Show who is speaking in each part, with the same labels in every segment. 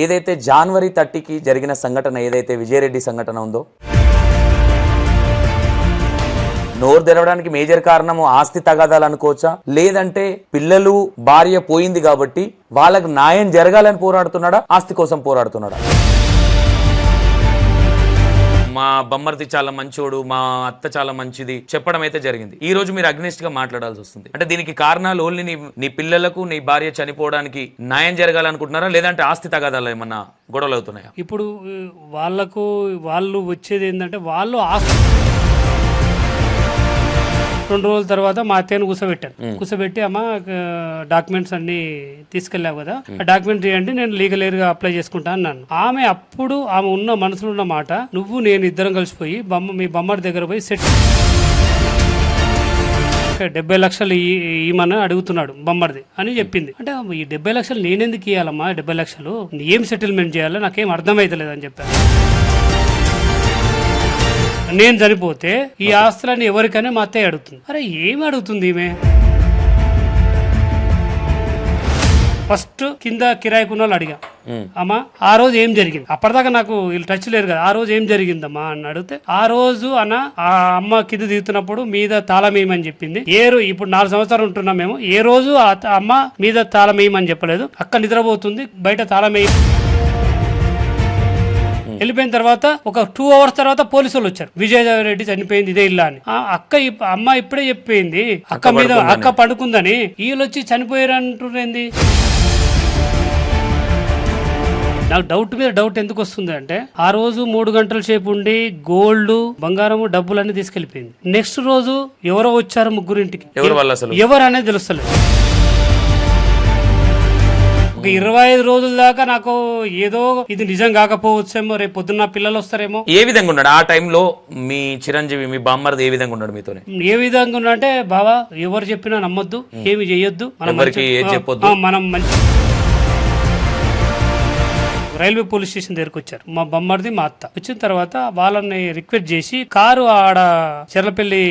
Speaker 1: ఏదైతే జనవరి 30కి జరిగిన సంఘటన ఏదైతే విజయరెడ్డి సంఘటన ఉందో, నోరు తెరవడానికి మేజర్ కారణము ఆస్తి తగాదాలు అనుకోవచ్చా, లేదంటే పిల్లలు భార్య పోయింది కాబట్టి వాళ్ళకు న్యాయం జరగాలని పోరాడుతున్నాడా, ఆస్తి కోసం పోరాడుతున్నాడా? మా బొమ్మర్ది చాలా మంచోడు, మా అత్త చాలా మంచిది చెప్పడం అయితే జరిగింది. ఈ రోజు మీరు అగ్నిస్ట్ గా మాట్లాడాల్సి వస్తుంది. అంటే దీనికి కారణాలు ఓన్లీ నీ పిల్లలకు నీ భార్య చనిపోవడానికి న్యాయం జరగాలనుకుంటున్నారా, లేదంటే ఆస్తి తగాదాలు ఏమన్నా గొడవలు అవుతున్నాయా?
Speaker 2: ఇప్పుడు వాళ్ళు వచ్చేది ఏంటంటే, వాళ్ళు ఆస్తి 2 రోజుల తర్వాత మా అత్తయ్యను కూర్చోబెట్టి అమ్మ డాక్యుమెంట్స్ అన్ని తీసుకెళ్ళావు కదా, ఆ డాక్యుమెంట్ చేయండి, నేను లీగల్ గా అప్లై చేసుకుంటా అన్నాను. ఆమె ఉన్న మనసులో ఉన్న మాట, నువ్వు నేను ఇద్దరం కలిసిపోయి మీ బొమ్మడి దగ్గర పోయి సెట్ 70 లక్షలు ఇవ్వమని అడుగుతున్నాడు బొమ్మడిది అని చెప్పింది. అంటే ఈ 70 లక్షలు నేనెందుకు ఇవ్వాలమ్మా, 70 లక్షలు ఏం సెటిల్మెంట్ చేయాలో నాకేం అర్థమైతలేదు అని చెప్పాను. నేను చనిపోతే ఈ ఆస్తులన్నీ ఎవరికైనా మా అత్తయ్య అడుగుతుంది. అరే ఏమి అడుగుతుంది ఈమె? ఫస్ట్ కింద కిరాయికున్న వాళ్ళు అడిగా, అమ్మా ఆ రోజు ఏం జరిగింది, అప్పటిదాకా నాకు వీళ్ళు టచ్ లేరు కదా, ఆ రోజు ఏం జరిగిందమ్మా అని అడిగితే, ఆ రోజు ఆ అమ్మ కింద దిగుతున్నప్పుడు మీద తాళం వేయమని చెప్పింది. ఇప్పుడు 4 సంవత్సరాలు ఉంటున్నాం మేము, ఏ రోజు అమ్మ మీద తాళం వేయమని చెప్పలేదు. అక్క నిద్రపోతుంది, బయట తాళం వేయ వెళ్ళిపోయిన తర్వాత ఒక 2 అవర్స్ తర్వాత పోలీసు వాళ్ళు వచ్చారు. విజయరెడ్డి చనిపోయింది ఇదే ఇల్లా అని. అమ్మ ఇప్పుడే చెప్పింది అక్క పడుకుందని, వీళ్ళు వచ్చి చనిపోయారు అంటున్నది. నాకు డౌట్ మీద డౌట్ ఎందుకు వస్తుంది అంటే, ఆ రోజు 3 గంటల సేపు ఉండి గోల్డ్ బంగారము డబ్బులన్నీ తీసుకెళ్లిపోయింది. నెక్స్ట్ రోజు ఎవరో వచ్చారు ముగ్గురింటికి, ఎవరు అనేది తెలుస్తలేదు. 25 రోజుల దాకా నాకు ఏదో ఇది నిజం కాకపోవచ్చేమో, రేపు పొద్దున్న పిల్లలు వస్తారేమో.
Speaker 1: ఏ విధంగా ఉన్నాడు ఆ టైంలో మీ చిరంజీవి, మీ బామ్మర్ది ఏ విధంగా ఉన్నాడు మీతోనే?
Speaker 2: ఏ విధంగా ఉన్నా అంటే, బావా ఎవరు చెప్పినా నమ్మొద్దు, ఏమి చెయ్యొద్దు, మనం మంచి రైల్వే పోలీస్ స్టేషన్ దగ్గరకు వచ్చారు. మా బొమ్మడిది మా అత్త వచ్చిన తర్వాత వాళ్ళని రిక్వెస్ట్ చేసి, కారు ఆడ చెర్లపల్లి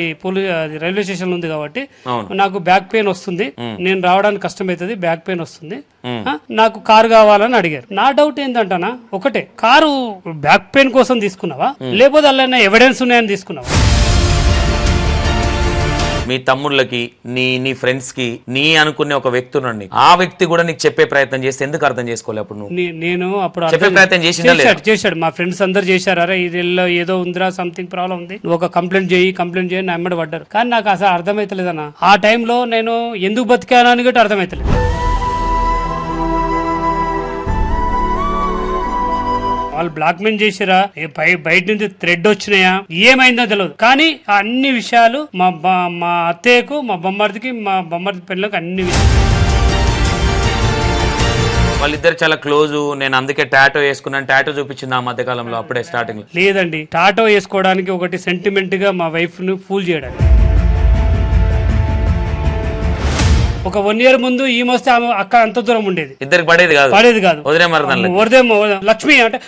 Speaker 2: రైల్వే స్టేషన్ ఉంది కాబట్టి నాకు బ్యాక్ పెయిన్ వస్తుంది, నేను రావడానికి కష్టమవుతుంది, బ్యాక్ పెయిన్ వస్తుంది, నాకు కారు కావాలని అడిగారు. నా డౌట్ ఏంటంటానా, ఒకటే, కారు బ్యాక్ పెయిన్ కోసం తీసుకున్నావా, లేకపోతే అలా ఎవిడెన్స్ ఉన్నాయని తీసుకున్నావా?
Speaker 1: మీ తమ్ముళ్ళకి, నీ ఫ్రెండ్స్ కి, నీ అనుకునే ఒక వ్యక్తి ఉన్నాడు, ఆ వ్యక్తి కూడా నీకు చెప్పే ప్రయత్నం చేస్తే ఎందుకు అర్థం చేసుకోవాలి? అప్పుడు
Speaker 2: నేను అప్పుడు
Speaker 1: చెప్పే ప్రయత్నం
Speaker 2: చేశాడు, మా ఫ్రెండ్స్ అందరు చేశారు. అరే ఇది ఏదో ఉందిరా, సంథింగ్ ప్రాబ్లం ఉంది, నువ్వు ఒక కంప్లైంట్ చేయి నా ఎమ్మడి పడ్డారు. కానీ నాకు అసలు అర్థమైతలేదన్న, ఆ టైంలో నేను ఎందుకు బతికాను అని కూడా అర్థమైతలేదు. వాళ్ళు బ్లాక్ మెయిల్ చేసిరా, బయట నుంచి థ్రెడ్ వచ్చినాయా, ఏమైందో తెలియదు. కానీ అన్ని విషయాలు మా అత్తయ్యకు, మా బొమ్మర్దికి, మా బొమ్మర్ది పిల్లలకు అన్ని విషయాలు,
Speaker 1: వాళ్ళిద్దరు చాలా క్లోజ్. నేను అందుకే టాటో వేసుకున్నాను, టాటో చూపించింది ఆ మధ్య కాలంలో, అప్పుడే స్టార్టింగ్.
Speaker 2: లేదండి, టాటో వేసుకోవడానికి ఒకటి సెంటిమెంట్ గా మా వైఫ్ ను ఫూల్ చేయడానికి. ఒక 1 year ముందు ఈ మస్తే అక్క అంత దూరం ఉండేది,
Speaker 1: ఇద్దరికి పడేది కాదు,
Speaker 2: వరదేమో లక్ష్మి అంటే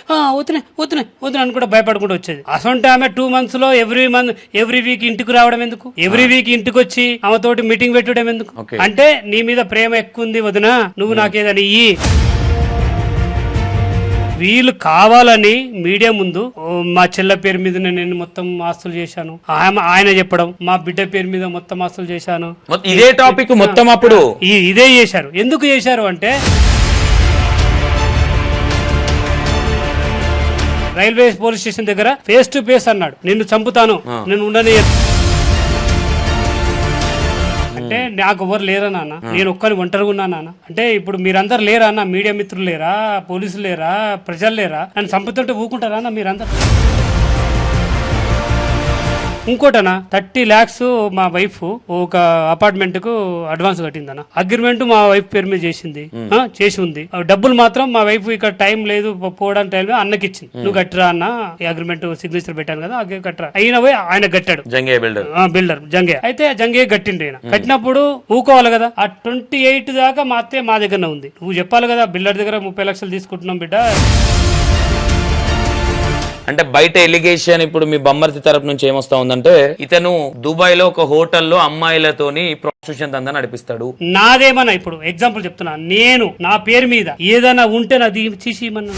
Speaker 2: వదిన అని కూడా భయపడుకుంటూ వచ్చేది. అసలు ఆమె 2 months లో ఎవ్రీ వీక్ ఇంటికి రావడం ఎందుకు, ఎవ్రీ వీక్ ఇంటికి వచ్చి ఆమెతోటి మీటింగ్ పెట్టడం ఎందుకు? అంటే నీ మీద ప్రేమ ఎక్కువ ఉంది వదిన, నువ్వు నాకేదని ఇయ్యి. వీళ్ళు కావాలని మీడియా ముందు మా చెల్ల పేరు మీద నేను మొత్తం ఆస్తులు చేశాను, ఆయన చెప్పడం మా బిడ్డ పేరు మీద మొత్తం ఆస్తులు చేశాను,
Speaker 1: ఇదే టాపిక్ మొత్తం అప్పుడు
Speaker 2: ఇదే చేశారు. ఎందుకు చేశారు అంటే, రైల్వే పోలీస్ స్టేషన్ దగ్గర ఫేస్ టు ఫేస్ అన్నాడు, నిన్ను చంపుతాను, నేను ఉండని. అంటే నాకు ఎవరు లేరా నాన్న, నేను ఒక్కని ఒంటరిగా ఉన్నా నాన్న. అంటే ఇప్పుడు మీరందరు లేరా అన్న, మీడియా మిత్రులు లేరా, పోలీసులు లేరా, ప్రజలు లేరా, నన్ను చంపుతుంటే ఊకుంటారా అన్న మీరందరూ? ఇంకోటనా 30 lakhs మా వైఫ్ ఒక అపార్ట్మెంట్ కు అడ్వాన్స్ కట్టిందన్న. అగ్రిమెంట్ మా వైఫ్ పేరు మీద చేసి ఉంది. డబ్బులు మాత్రం మా వైఫ్ ఇక్కడ టైం లేదు, పోవడానికి టైం లేదు, అన్నకి ఇచ్చింది. నువ్వు కట్టరా అన్న, ఈ అగ్రిమెంట్ సిగ్నేచర్ పెట్టాను కదా, కట్టరా. అయినా పోయి ఆయన కట్టాడు, బిల్డర్ జంగే. అయితే జంగే కట్టిండు. ఆయన కట్టినప్పుడు ఊకోవాలి కదా. ఆ 28 దాకా మా అత్తయ్య మా దగ్గరనే ఉంది. నువ్వు చెప్పాలి కదా, బిల్డర్ దగ్గర 30 లక్షలు తీసుకుంటున్నాం బిడ్డ,
Speaker 1: అంటే బయట ఎలిగేషన్ ఇప్పుడు మీ బొమ్మర్తి తరపు నుంచి ఏమొస్తా ఉందంటే ఇతను దుబాయ్ లో ఒక హోటల్లో అమ్మాయిలతోని ప్రాస్టిట్యూషన్ దందా నడిపిస్తాడు.
Speaker 2: నాదేమన్నా ఇప్పుడు ఎగ్జాంపుల్ చెప్తున్నా, నేను నా పేరు మీద ఏదైనా ఉంటే నాది తీసి ఇమ్మన్నా.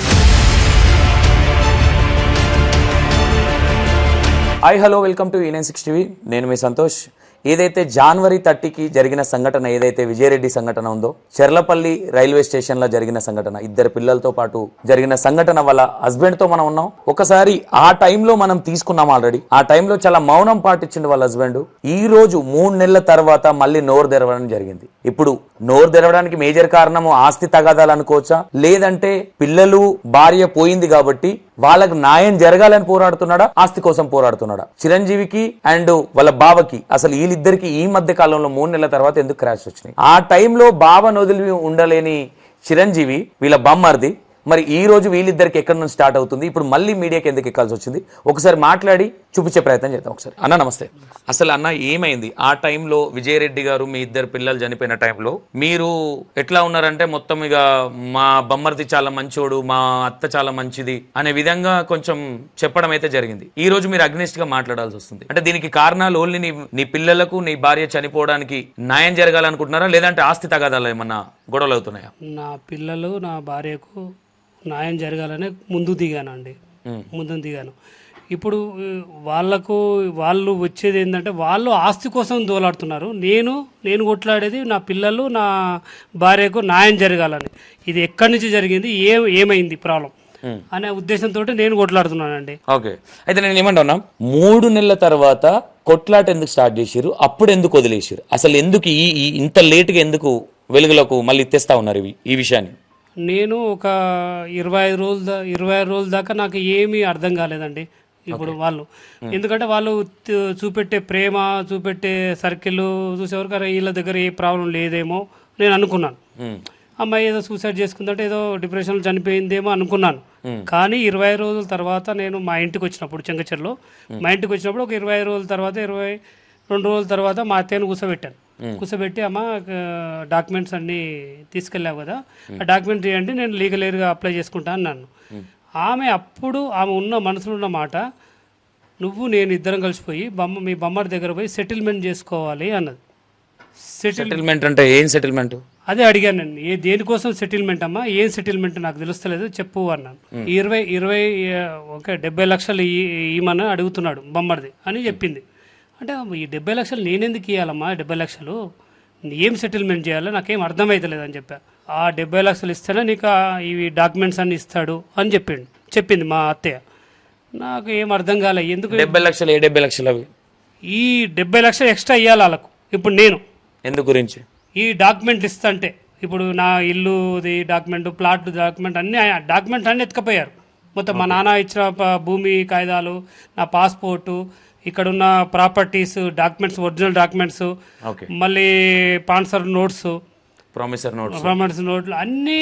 Speaker 1: Hi hello welcome to E96 TV. నేను మీ సంతోష్. ఏదైతే జనవరి 30కి జరిగిన సంఘటన, ఏదైతే విజయరెడ్డి సంఘటన ఉందో, చెర్లపల్లి రైల్వే స్టేషన్ లో జరిగిన సంఘటన, ఇద్దరు పిల్లలతో పాటు జరిగిన సంఘటన వల్ల హస్బెండ్ తో మనం ఉన్నాం. ఒకసారి ఆ టైంలో మనం తీసుకున్నాం ఆల్రెడీ. ఆ టైంలో చాలా మౌనం పాటించిండు వాళ్ళ హస్బెండ్. ఈ రోజు 3 నెలల తర్వాత మళ్ళీ నోరు తెరవడం జరిగింది. ఇప్పుడు నోరు తెరవడానికి మేజర్ కారణము ఆస్తి తగాదాలు అనుకోవచ్చా, లేదంటే పిల్లలు భార్య పోయింది కాబట్టి వాళ్ళకు న్యాయం జరగాలని పోరాడుతున్నాడా, ఆస్తి కోసం పోరాడుతున్నాడా? చిరంజీవికి అండ్ వాళ్ళ బావకి అసలు వీళ్ళిద్దరికి ఈ మధ్య కాలంలో 3 నెలల తర్వాత ఎందుకు క్రాష్ వచ్చినాయి? ఆ టైంలో బావను వదిలి ఉండలేని చిరంజీవి వీళ్ళ బొమ్మర్ది, మరి ఈ రోజు వీళ్ళిద్దరికి ఎక్కడి నుంచి స్టార్ట్ అవుతుంది, ఇప్పుడు మళ్ళీ మీడియాకి ఎందుకు ఎక్కాల్సి వచ్చింది? ఒకసారి మాట్లాడి చూపించే ప్రయత్నం చేద్దాం. ఒకసారి అన్న నమస్తే. అసలు అన్న ఏమైంది ఆ టైంలో? విజయరెడ్డి గారు మీ ఇద్దరు పిల్లలు చనిపోయిన టైంలో మీరు ఎట్లా ఉన్నారంటే మొత్తం ఇక మా బొమ్మర్ది చాలా మంచోడు, మా అత్త చాలా మంచిది అనే విధంగా కొంచెం చెప్పడం అయితే జరిగింది. ఈ రోజు మీరు అగ్నిస్ట్ గా మాట్లాడాల్సి వస్తుంది. అంటే దీనికి కారణాలు ఓన్లీ నీ పిల్లలకు నీ భార్య చనిపోవడానికి న్యాయం జరగాలనుకుంటున్నారా, లేదంటే ఆస్తి తగాదాలు ఏమన్నా గొడవలు అవుతున్నాయా?
Speaker 2: నా పిల్లలు నా భార్యకు న్యాయం జరగాలనే ముందు దిగాను. ఇప్పుడు వాళ్ళు వచ్చేది ఏంటంటే వాళ్ళు ఆస్తి కోసం దోలాడుతున్నారు. నేను కొట్లాడేది నా పిల్లలు నా భార్యకు న్యాయం జరగాలని. ఇది ఎక్కడి నుంచి జరిగింది, ఏమైంది ప్రాబ్లం అనే ఉద్దేశంతో నేను కొట్లాడుతున్నానండి.
Speaker 1: ఓకే, అయితే నేను ఏమంటున్నా, 3 నెలల తర్వాత కొట్లాట ఎందుకు స్టార్ట్ చేసిరు, అప్పుడు ఎందుకు వదిలేసారు, అసలు ఎందుకు ఇంత లేటుగా ఎందుకు వెలుగులోకి మళ్ళీ తెస్తా ఉన్నారు ఈ విషయాన్ని?
Speaker 2: నేను ఒక 25 రోజుల దాకా నాకు ఏమీ అర్థం కాలేదండి. ఇప్పుడు వాళ్ళు ఎందుకంటే వాళ్ళు చూపెట్టే ప్రేమ, చూపెట్టే సర్కిల్ చూసేవరకు వీళ్ళ దగ్గర ఏ ప్రాబ్లం లేదేమో నేను అనుకున్నాను. అమ్మాయి ఏదో సూసైడ్ చేసుకుందంటే ఏదో డిప్రెషన్లో చనిపోయిందేమో అనుకున్నాను. కానీ 20 రోజుల తర్వాత నేను మా ఇంటికి వచ్చినప్పుడు, చెంగచెర్లో మా ఇంటికి వచ్చినప్పుడు ఒక 22 రోజుల తర్వాత మా అత్తయ్యను కూర్చోబెట్టి అమ్మ డాక్యుమెంట్స్ అన్నీ తీసుకెళ్ళావు కదా, ఆ డాక్యుమెంట్ ఇవ్వండి, నేను లీగల్గా అప్లై చేసుకుంటా అన్నాను. ఆమె ఉన్న మనసులో ఉన్న మాట, నేను ఇద్దరం కలిసిపోయి మీ బొమ్మడి దగ్గర పోయి సెటిల్మెంట్ చేసుకోవాలి అన్నది.
Speaker 1: సెటిల్మెంట్ అంటే ఏం సెటిల్మెంట్?
Speaker 2: అదే అడిగాను నేను, దేనికోసం సెటిల్మెంట్ అమ్మా, ఏం సెటిల్మెంట్ నాకు తెలుస్తలేదు చెప్పు అన్నాను. 70 లక్షలు ఇవ్వమని అడుగుతున్నాడు బొమ్మడిది అని చెప్పింది. అంటే ఈ 70 లక్షలు నేనెందుకు ఇవ్వాలమ్మా, 70 లక్షలు ఏం సెటిల్మెంట్ చేయాలో నాకేం అర్థమవుతలేదు అని చెప్పా. ఆ 70 లక్షలు ఇస్తేనే నీకు ఇవి డాక్యుమెంట్స్ అన్ని ఇస్తాడు అని చెప్పింది మా అత్తయ్య. నాకు ఏం అర్థం కాలే, ఎందుకు
Speaker 1: 70 లక్షలు? ఏ 70 లక్షలు అవి?
Speaker 2: ఈ 70 లక్షలు ఎక్స్ట్రా ఇవ్వాలి వాళ్ళకు. ఇప్పుడు నేను
Speaker 1: ఎందుకు గురించి
Speaker 2: ఈ డాక్యుమెంట్లు ఇస్తుంటే, ఇప్పుడు నా ఇల్లుది డాక్యుమెంట్, ప్లాట్ డాక్యుమెంట్ అన్నీ ఎత్తుకపోయారు మొత్తం. మా నాన్న ఇచ్చిన భూమి కాగితాలు, నా పాస్పోర్టు, ఇక్కడున్న ప్రాపర్టీస్ డాక్యుమెంట్స్, ఒరిజినల్ డాక్యుమెంట్స్, మళ్ళీ స్పాన్సర్ నోట్స్, ప్రామిసర్ నోట్లు అన్నీ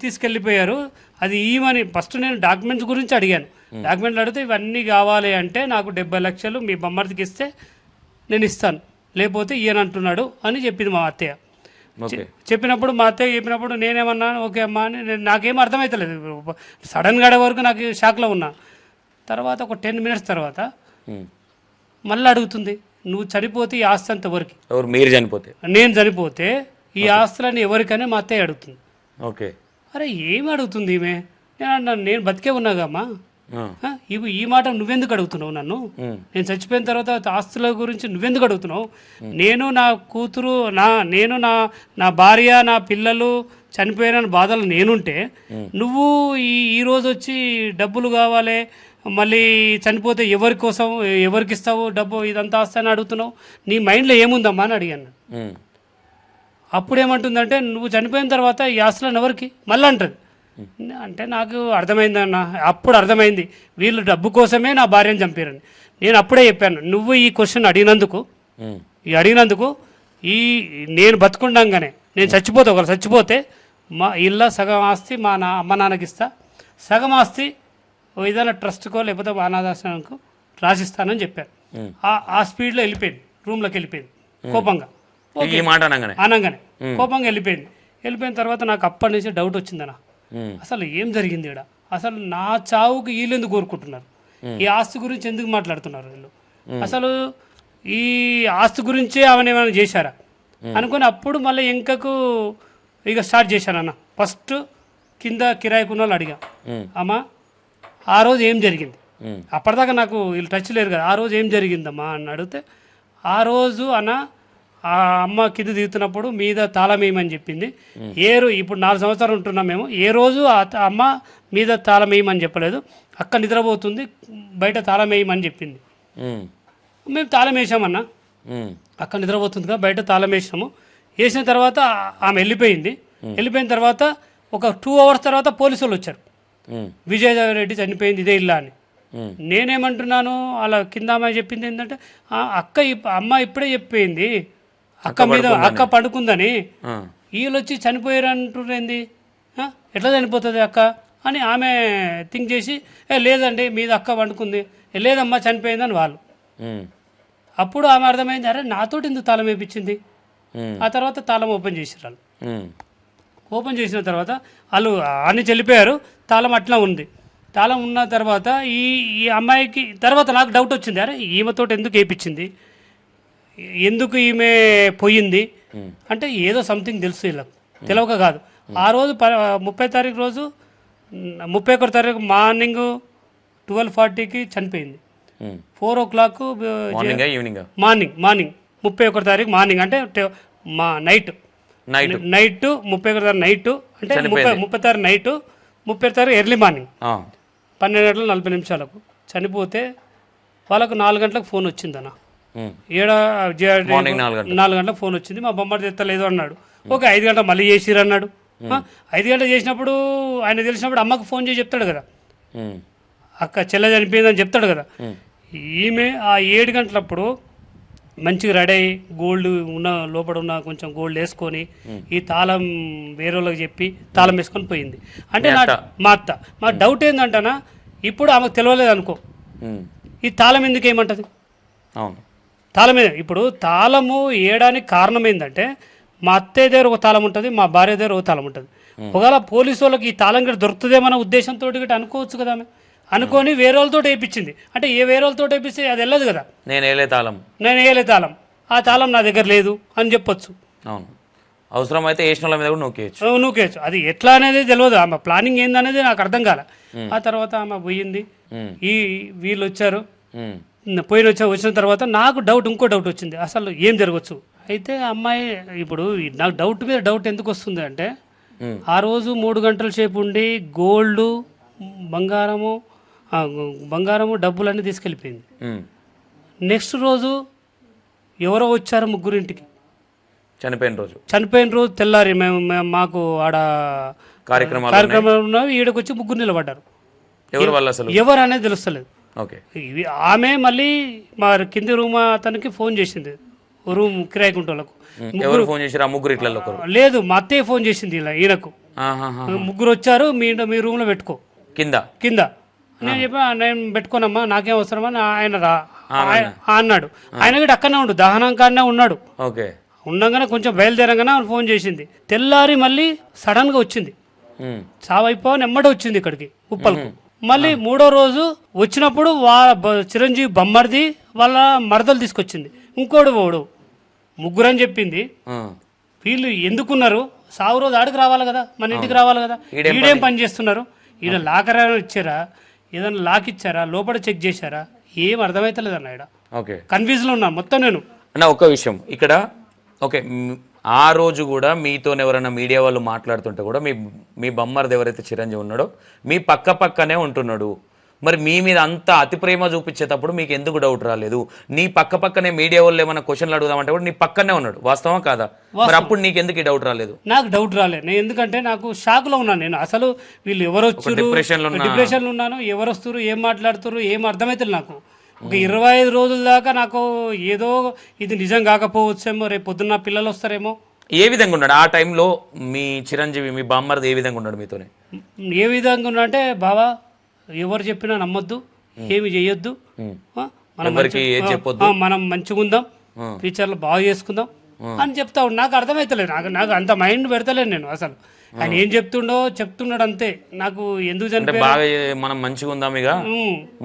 Speaker 2: తీసుకెళ్ళిపోయారు. అది ఈమని ఫస్ట్ నేను డాక్యుమెంట్స్ గురించి అడిగాను. డాక్యుమెంట్లు అడిగితే ఇవన్నీ కావాలి అంటే నాకు 70 లక్షలు మీ బొమ్మర్దికి ఇస్తే నేను ఇస్తాను, లేకపోతే ఈయనంటున్నాడు అని చెప్పింది మా అత్తయ్య. చెప్పినప్పుడు మా అత్తయ్య చెప్పినప్పుడు నేనేమన్నాను, ఓకే అమ్మా అని. నాకేం అర్థమవుతలేదు, సడన్గా వరకు నాకు షాక్లో ఉన్నా. తర్వాత ఒక 10 మినిట్స్ తర్వాత మళ్ళీ అడుగుతుంది, నువ్వు చనిపోతే ఈ ఆస్తి అంత ఎవరికి?
Speaker 1: మీరు చనిపోతే? నేను
Speaker 2: చనిపోతే ఈ ఆస్తులని ఎవరికనే మా అత్తయ్య అడుగుతుంది.
Speaker 1: ఓకే,
Speaker 2: అరే ఏమి అడుగుతుంది ఈమె? నేను అన్నాను, నేను బతికే ఉన్నాగమ్మా, ఈ మాట నువ్వెందుకు అడుగుతున్నావు నన్ను? నేను చచ్చిపోయిన తర్వాత ఆస్తుల గురించి నువ్వెందుకు అడుగుతున్నావు? నేను నా కూతురు, నా భార్య, నా పిల్లలు చనిపోయిన బాధలు నేనుంటే నువ్వు ఈ రోజు వచ్చి డబ్బులు కావాలి, మళ్ళీ చనిపోతే ఎవరికి ఇస్తావు డబ్బు, ఇదంతా ఆస్తని అడుగుతున్నావు, నీ మైండ్లో ఏముందమ్మా అని అడిగాను. అప్పుడేమంటుందంటే, నువ్వు చనిపోయిన తర్వాత ఈ ఆస్తులను ఎవరికి మళ్ళీ అంటుంది. అంటే నాకు అర్థమైందన్న, అప్పుడు అర్థమైంది వీళ్ళు డబ్బు కోసమే నా భార్యను చంపారని. నేను అప్పుడే చెప్పాను, నువ్వు ఈ క్వశ్చన్ అడిగినందుకు నేను బతుకుండంగానే నేను చచ్చిపోతే మా ఇళ్ళ సగం ఆస్తి మా అమ్మ నాన్నకి ఇస్తా, సగం ఆస్తి ఏదైనా ట్రస్ట్కో లేకపోతే అనాథాశ్రమంకు రాసిస్తానని చెప్పాను. ఆ స్పీడ్లో వెళ్ళిపోయింది, రూమ్లోకి వెళ్ళిపోయింది కోపంగా. అనగానే కోపంగా వెళ్ళిపోయిన తర్వాత నాకు అప్పటి నుంచి డౌట్ వచ్చిందన్న, అసలు ఏం జరిగింది ఇక్కడ? అసలు నా చావుకి వీళ్ళెందుకు కోరుకుంటున్నారు? ఈ ఆస్తి గురించి ఎందుకు మాట్లాడుతున్నారు వీళ్ళు? అసలు ఈ ఆస్తి గురించే ఆమెను ఏమైనా చేశారా అనుకుని అప్పుడు మళ్ళీ ఇంకకు ఇక స్టార్ట్ చేశానన్న. ఫస్ట్ కింద కిరాయికున్న వాళ్ళు అడిగా, అమ్మా ఆ రోజు ఏం జరిగింది, అప్పటిదాకా నాకు వీళ్ళు టచ్ లేరు కదా, ఆ రోజు ఏం జరిగిందమ్మా అని అడిగితే, ఆ రోజు అన్న ఆ అమ్మ కింద దిగుతున్నప్పుడు మీద తాళం వేయమని చెప్పింది. ఇప్పుడు 4 సంవత్సరాలు ఉంటున్నాం మేము, ఏ రోజు అమ్మ మీద తాళం వేయమని చెప్పలేదు, అక్క నిద్రపోతుంది బయట తాళం వేయమని చెప్పింది. మేము తాళం వేసామన్నా, అక్క నిద్రపోతుందిగా బయట తాళం వేసాము. వేసిన తర్వాత ఆమె వెళ్ళిపోయింది. వెళ్ళిపోయిన తర్వాత ఒక 2 hours తర్వాత పోలీసు వాళ్ళు వచ్చారు, విజయరెడ్డి చనిపోయింది ఇదే ఇల్లా అని. నేనేమంటున్నాను, అలా కింద అమ్మాయి చెప్పింది ఏంటంటే, అమ్మ ఇప్పుడే చెప్పిపోయింది అక్క మీద, అక్క పడుకుందని, వీళ్ళు వచ్చి చనిపోయారు అంటున్నది, ఎట్లా చనిపోతుంది అక్క అని ఆమె థింక్ చేసి, లేదండి మీద అక్క పండుకుంది, లేదమ్మా చనిపోయిందని వాళ్ళు. అప్పుడు ఆమె అర్థమైంది, అరే నాతోటి ఎందుకు తాళం వేయించింది. ఆ తర్వాత తాళం ఓపెన్ చేసారు వాళ్ళు. ఓపెన్ చేసిన తర్వాత వాళ్ళు అని వెళ్ళిపోయారు, తాళం అట్లా ఉంది. తాళం ఉన్న తర్వాత ఈ అమ్మాయికి తర్వాత నాకు డౌట్ వచ్చింది, అరే ఈమెతోటి ఎందుకు వేయించింది, ఎందుకు ఈమె పోయింది అంటే ఏదో సంథింగ్ తెలుసు వీళ్ళకు, తెలియక కాదు. ఆ రోజు 30వ తారీఖు రోజు 31వ తారీఖు మార్నింగ్ 12:40కి చనిపోయింది. 4 o'clock మార్నింగ్ 31వ తారీఖు మార్నింగ్ అంటే నైట్ 31వ తారీఖు నైట్ అంటే 30వ తారీఖు నైట్ 30వ తారీఖు ఎర్లీ మార్నింగ్ 12:40 చనిపోతే వాళ్ళకు 4 గంటలకు ఫోన్ వచ్చిందన్న. 4 గంటలకు ఫోన్ వచ్చింది, మా బొమ్మడి తెత్తలేదు అన్నాడు. ఓకే 5 గంటలు మళ్ళీ చేసిరు అన్నాడు. 5 గంటలు చేసినప్పుడు ఆయన తెలిసినప్పుడు అమ్మకు ఫోన్ చేసి చెప్తాడు కదా, అక్క చెల్లె చనిపోయిందని చెప్తాడు కదా. ఈమె ఆ 7 గంటలప్పుడు మంచిగా రెడీ అయ్యి గోల్డ్ ఉన్న లోపల ఉన్న కొంచెం గోల్డ్ వేసుకొని ఈ తాళం వేరే వాళ్ళకి చెప్పి తాళం వేసుకొని పోయింది. అంటే మా అత్త మా డౌట్ ఏంటంటనా, ఇప్పుడు ఆమెకు తెలియలేదు అనుకో, ఈ తాళం ఎందుకు ఏమంటది, తాళం ఇప్పుడు తాళము వేయడానికి కారణం ఏంటంటే, మా అత్తయ్య దగ్గర ఒక తాళం ఉంటుంది, మా భార్య దగ్గర ఒక తాళం ఉంటుంది. ఒకవేళ పోలీసు వాళ్ళకి ఈ తాళం గట్టి దొరుకుతుందేమన్న ఉద్దేశంతో గట్టి అనుకోవచ్చు కదా, ఆమె అనుకొని వేరే వాళ్ళతో వేయించింది. అంటే వేరే వాళ్ళతో వేపిస్తే అది వెళ్ళదు కదా, నేను వేయలే తాళం, ఆ తాళం నా దగ్గర లేదు అని చెప్పొచ్చు.
Speaker 1: అవసరం అయితే వేసిన మీద కూడా
Speaker 2: నూకేయచ్చు. అది ఎట్లా అనేది తెలియదు, ఆమె ప్లానింగ్ ఏందనేది నాకు అర్థం కాలే. ఆ తర్వాత ఆమె పోయింది, వీళ్ళు వచ్చారు, వచ్చిన తర్వాత నాకు ఇంకో డౌట్ వచ్చింది, అసలు ఏం జరగచ్చు. అయితే అమ్మాయి ఇప్పుడు నాకు డౌట్ మీద డౌట్ ఎందుకు వస్తుంది అంటే, ఆ రోజు 3 గంటల సేపు ఉండి గోల్డ్ బంగారము డబ్బులన్నీ తీసుకెళ్ళిపోయింది. నెక్స్ట్ రోజు ఎవరో వచ్చారు ముగ్గురింటికి, చనిపోయిన రోజు తెల్లారి మాకు ఆడ కార్యక్రమాలు ఈడకి వచ్చి ముగ్గురు నిలబడ్డారు. ఎవరు అనేది తెలుస్తలేదు. ఆమె మళ్ళీ మా కింది రూమ్ అతనికి ఫోన్ చేసింది, రూమ్ కిరాయికుంటోళ్ళకు. లేదు మా అత్తయ్య ఫోన్ చేసింది ఈయనకు, ముగ్గురు వచ్చారు మీ రూమ్ లో పెట్టుకో కింద. నేను చెప్పా నేను పెట్టుకోనమ్మా నాకేం అవసరం అని ఆయన అన్నాడు. ఆయన కూడా అక్కడనే ఉండు దహనం కాడనే ఉన్నాడు. ఉండగానే కొంచెం బయలుదేరంగానే ఫోన్ చేసింది. తెల్లారి మళ్ళీ సడన్ గా వచ్చింది, చావైపోవని ఎమ్మడే వచ్చింది ఇక్కడికి ఉప్పల్కు. మళ్ళీ 3వ రోజు వచ్చినప్పుడు చిరంజీవి బొమ్మర్ది వాళ్ళ మరదలు తీసుకొచ్చింది, ఇంకోడు ఓడు, ముగ్గురని చెప్పింది. వీళ్ళు ఎందుకున్నారు, సావు రోజు ఆడికి రావాలి కదా, మన ఇంటికి రావాలి కదా, ఈడేం పని చేస్తున్నారు, ఈడ లాకర్ ఇచ్చారా, ఏదైనా లాక్ ఇచ్చారా, లోపల చెక్ చేశారా, ఏం అర్థమైతలేదు అన్న. ఈడ కన్ఫ్యూజ్లో ఉన్నా మొత్తం నేను.
Speaker 1: అన్న ఒక విషయం ఇక్కడ, ఆ రోజు కూడా మీతో ఎవరైనా మీడియా వాళ్ళు మాట్లాడుతుంటే కూడా మీ బొమ్మర్ది ఎవరైతే చిరంజీవి ఉన్నాడో మీ పక్కనే ఉంటున్నాడు, మరి మీ మీద అంత అతి ప్రేమ చూపించేటప్పుడు మీకు ఎందుకు డౌట్ రాలేదు? నీ పక్కనే మీడియా వాళ్ళు ఏమైనా క్వశ్చన్లు అడుగుదామంటే కూడా నీ పక్కనే ఉన్నాడు, వాస్తవం కాదా? మరి అప్పుడు నీకు ఎందుకు డౌట్ రాలేదు?
Speaker 2: నాకు డౌట్ రాలేదు, నేను ఎందుకంటే నాకు షాక్ లో ఉన్నాను. నేను అసలు వీళ్ళు ఎవరు వచ్చారు, డిప్రెషన్ లో ఉన్నాను, ఎవరు వస్తారు, ఏం మాట్లాడుతారు, ఏం అర్థమైతుంది నాకు. ఒక 25 రోజుల దాకా నాకు ఏదో ఇది నిజం కాకపోవచ్చేమో, రేపు పొద్దున్న పిల్లలు వస్తారేమో.
Speaker 1: ఏ విధంగా ఉన్నాడు ఆ టైంలో మీ చిరంజీవి, మీ బామ్మర్ది ఏ విధంగా ఉన్నాడు మీతోనే?
Speaker 2: ఏ విధంగా ఉన్నా అంటే, బావా ఎవరు చెప్పినా నమ్మొద్దు, ఏమి చెయ్యొద్దు, మనం మంచిగా ఉందాం, ఫ్యూచర్లో బాగా చేసుకుందాం అని చెప్తా. నాకు అర్థమవుతలేదు, నాకు అంత మైండ్ పెడతలేను నేను అసలు. ఆయన ఏం చెప్తున్నాడు అంతే. నాకు ఎందుకు
Speaker 1: అంటే
Speaker 2: చనిపోయారు
Speaker 1: బాగా మనం మంచిగా ఉందాం ఇక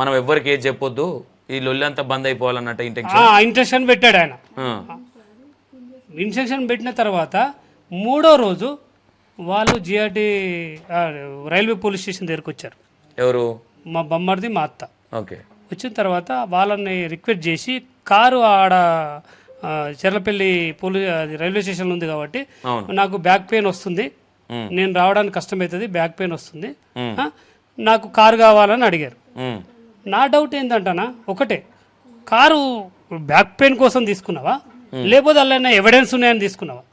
Speaker 1: మనం ఎవ్వరికి ఏది చెప్పొద్దు, ఈ లొల్లి అంతా బంద్ అయిపోవాలన్నట్టు ఇంటెన్షన్.
Speaker 2: ఇంట్రెక్షన్ పెట్టాడు ఆయన. ఇన్స్ట్రక్షన్ పెట్టిన తర్వాత 3వ రోజు వాళ్ళు జిఆర్టీ రైల్వే పోలీస్ స్టేషన్ దగ్గరికి వచ్చారు.
Speaker 1: ఎవరు?
Speaker 2: మా బొమ్మర్ది మా అత్త.
Speaker 1: ఓకే.
Speaker 2: వచ్చిన తర్వాత వాళ్ళని రిక్వెస్ట్ చేసి కారు ఆడ చెర్లపల్లి రైల్వే స్టేషన్ ఉంది కాబట్టి నాకు బ్యాక్ పెయిన్ వస్తుంది, నేను రావడానికి కష్టమవుతుంది, బ్యాక్ పెయిన్ వస్తుంది, నాకు కారు కావాలని అడిగారు. నా డౌట్ ఏంటంటనా ఒకటే, కారు బ్యాక్ పెయిన్ కోసం తీసుకున్నావా లేకపోతే అలా ఎవిడెన్స్ ఉన్నాయని తీసుకున్నావా?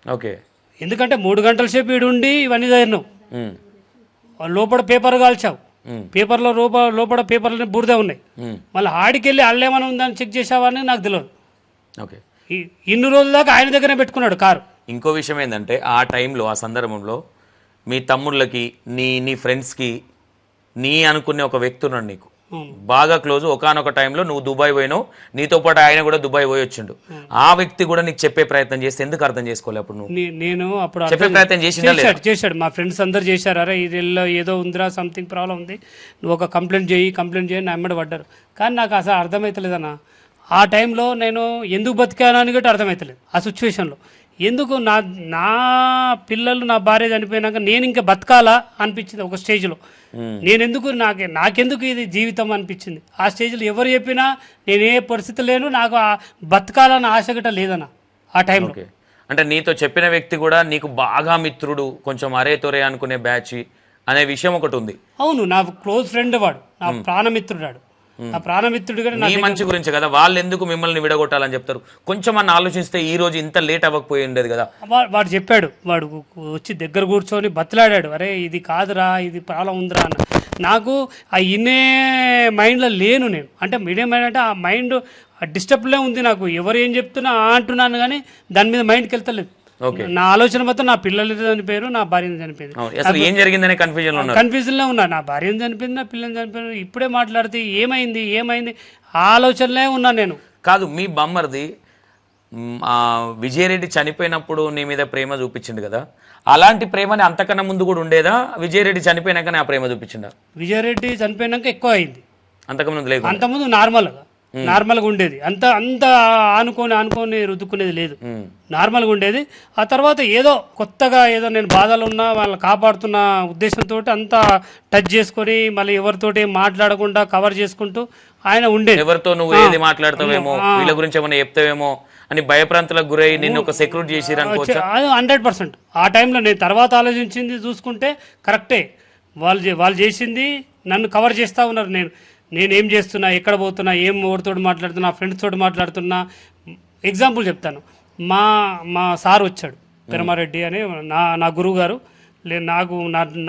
Speaker 1: ఓకే.
Speaker 2: ఎందుకంటే 3 గంటల సేపు ఈడుండి ఇవన్నీ జరిగినావు, లోపల పేపర్ కాల్చావు, పేపర్లో లోపల పేపర్లని బురద ఉన్నాయి, మళ్ళీ ఆడికెళ్ళి అల్లేమని ఉందని చెక్ చేసావా అని నాకు తెలియదు.
Speaker 1: ఓకే.
Speaker 2: ఇన్ని రోజుల దాకా ఆయన దగ్గరే పెట్టుకున్నాడు కారు.
Speaker 1: ఇంకో విషయం ఏంటంటే ఆ టైంలో ఆ సందర్భంలో మీ తమ్ముళ్ళకి నీ ఫ్రెండ్స్కి నీ అనుకునే ఒక వ్యక్తి ఉన్నాడు నీకు బాగా క్లోజ్. ఒకానొక టైంలో నువ్వు దుబాయ్ పోయినావు, నీతో పాటు ఆయన కూడా దుబాయ్ పోయి వచ్చిండు. ఆ వ్యక్తి కూడా నీకు చెప్పే ప్రయత్నం చేస్తే ఎందుకు అర్థం చేసుకోవాలి? అప్పుడు నువ్వు
Speaker 2: నేను అప్పుడు
Speaker 1: చెప్పే ప్రయత్నం
Speaker 2: చేశాడు. మా ఫ్రెండ్స్ అందరు చేశారు, అరే ఇది ఏదో ఉందిరా, సంథింగ్ ప్రాబ్లం ఉంది, నువ్వు ఒక కంప్లైంట్ చేయి నా ఎమ్మడి పడ్డారు. కానీ నాకు అసలు అర్థమవుతలేదన్న. ఆ టైంలో నేను ఎందుకు బతికానని కూడా అర్థమవుతలేదు. ఆ సిచ్యువేషన్లో ఎందుకు నా పిల్లలు నా భార్య చనిపోయినాక నేను ఇంకా బతకాలా అనిపించింది ఒక స్టేజ్లో. నేనెందుకు నాకెందుకు ఇది జీవితం అనిపించింది. ఆ స్టేజ్లో ఎవరు చెప్పినా నేను ఏ పరిస్థితి లేను, నాకు బతకాలన్న ఆశ గట లేదన్న ఆ టైంలో.
Speaker 1: అంటే నీతో చెప్పిన వ్యక్తి కూడా నీకు బాగా మిత్రుడు, కొంచెం అరే తొరే అనుకునే బ్యాచ్ అనే విషయం ఒకటి ఉంది.
Speaker 2: అవును, నా క్లోజ్ ఫ్రెండ్ వాడు, నా ప్రాణమిత్రుడు వాడు. నా ప్రాణమిత్రుడు కూడా
Speaker 1: నీ మంచి గురించి కదా, వాళ్ళు ఎందుకు మిమ్మల్ని విడగొట్టాలని చెప్తారు? కొంచెం అన్న ఆలోచిస్తే ఈ రోజు ఇంత లేట్ అవ్వకపోయి ఉండేది కదా.
Speaker 2: వాడు చెప్పాడు, వాడు వచ్చి దగ్గర కూర్చొని బతిలాడాడు, అరే ఇది కాదురా, ఇది ప్రాబ్లం ఉందిరా అన్న. నాకు ఆ ఇన్నే మైండ్లో లేను నేను. అంటే మీడియం మైండ్ అంటే ఆ మైండ్ డిస్టర్బ్లే ఉంది నాకు. ఎవరు ఏం చెప్తున్నా అంటున్నాను కానీ దాని మీద మైండ్కి వెళ్తలేదు. నా ఆలోచన మొత్తం నా పిల్లలు చనిపోయారు, నా భార్యను చనిపోయింది.
Speaker 1: అసలు ఏం జరిగిందనే
Speaker 2: కన్ఫ్యూజన్లో ఉన్నా. నా భార్యను చనిపోయింది, నా పిల్లలు చనిపోయారు. ఇప్పుడే మాట్లాడితే ఏమైంది ఆలోచనలే ఉన్నా నేను.
Speaker 1: కాదు, మీ బమ్మర్ది విజయరెడ్డి చనిపోయినప్పుడు నీ మీద ప్రేమ చూపించిండు కదా, అలాంటి ప్రేమని అంతకన్నా ముందు కూడా ఉండేదా? విజయరెడ్డి చనిపోయినాకనే ఆ ప్రేమ చూపించిండా?
Speaker 2: విజయరెడ్డి చనిపోయినాక ఎక్కువ అయింది,
Speaker 1: అంతకుముందు లేదు.
Speaker 2: అంతకుముందు నార్మల్గా ఉండేది. అంత ఆనుకొని రుద్దుకునేది లేదు, నార్మల్గా ఉండేది. ఆ తర్వాత ఏదో కొత్తగా ఏదో నేను బాధలు ఉన్నా వాళ్ళని కాపాడుతున్న ఉద్దేశంతో అంతా టచ్ చేసుకొని మళ్ళీ ఎవరితోటి మాట్లాడకుండా కవర్ చేసుకుంటూ ఆయన ఉండేది.
Speaker 1: ఎవరితో నువ్వు ఏది మాట్లాడతావేమో, వీళ్ళ గురించి ఏమైనా చెప్తావేమో అని భయప్రాంతాలకు గురై నిన్ను ఒక సెక్యూరిటీ చేసి
Speaker 2: 100%. ఆ టైంలో నేను తర్వాత ఆలోచించింది చూసుకుంటే కరెక్టే. వాళ్ళు చేసింది నన్ను కవర్ చేస్తూ ఉన్నారు. నేను ఏం చేస్తున్నా, ఎక్కడ పోతున్నా, ఏం ఎవరితో మాట్లాడుతున్నా, ఫ్రెండ్స్ తోటి మాట్లాడుతున్నా. ఎగ్జాంపుల్ చెప్తాను. మా సార్ వచ్చాడు, పెరమారెడ్డి అని నా గురువు గారు.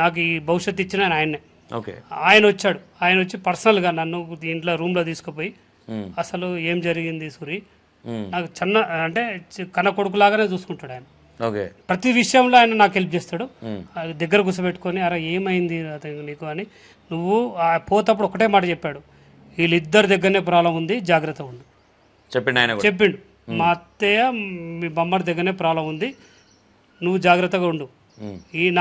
Speaker 2: నాకు ఈ భవిష్యత్తు ఇచ్చిన ఆయన్నే. ఆయన వచ్చి పర్సనల్గా నన్ను ఇంట్లో రూమ్లో తీసుకుపోయి అసలు ఏం జరిగింది సూరి, నాకు అంటే కన్న కొడుకులాగానే చూసుకుంటాడు ఆయన. ప్రతి విషయంలో ఆయన నాకు హెల్ప్ చేస్తాడు. దగ్గర కూర్చోబెట్టుకొని అరే ఏమైంది నీకు అని. నువ్వు పోతప్పుడు ఒకటే మాట చెప్పాడు, వీళ్ళిద్దరి దగ్గరనే ప్రాబ్లం ఉంది, జాగ్రత్త ఉండు చెప్పిండు. మా అత్తయ్య మీ బొమ్మడి దగ్గరనే ప్రాబ్లం ఉంది, నువ్వు జాగ్రత్తగా ఉండు.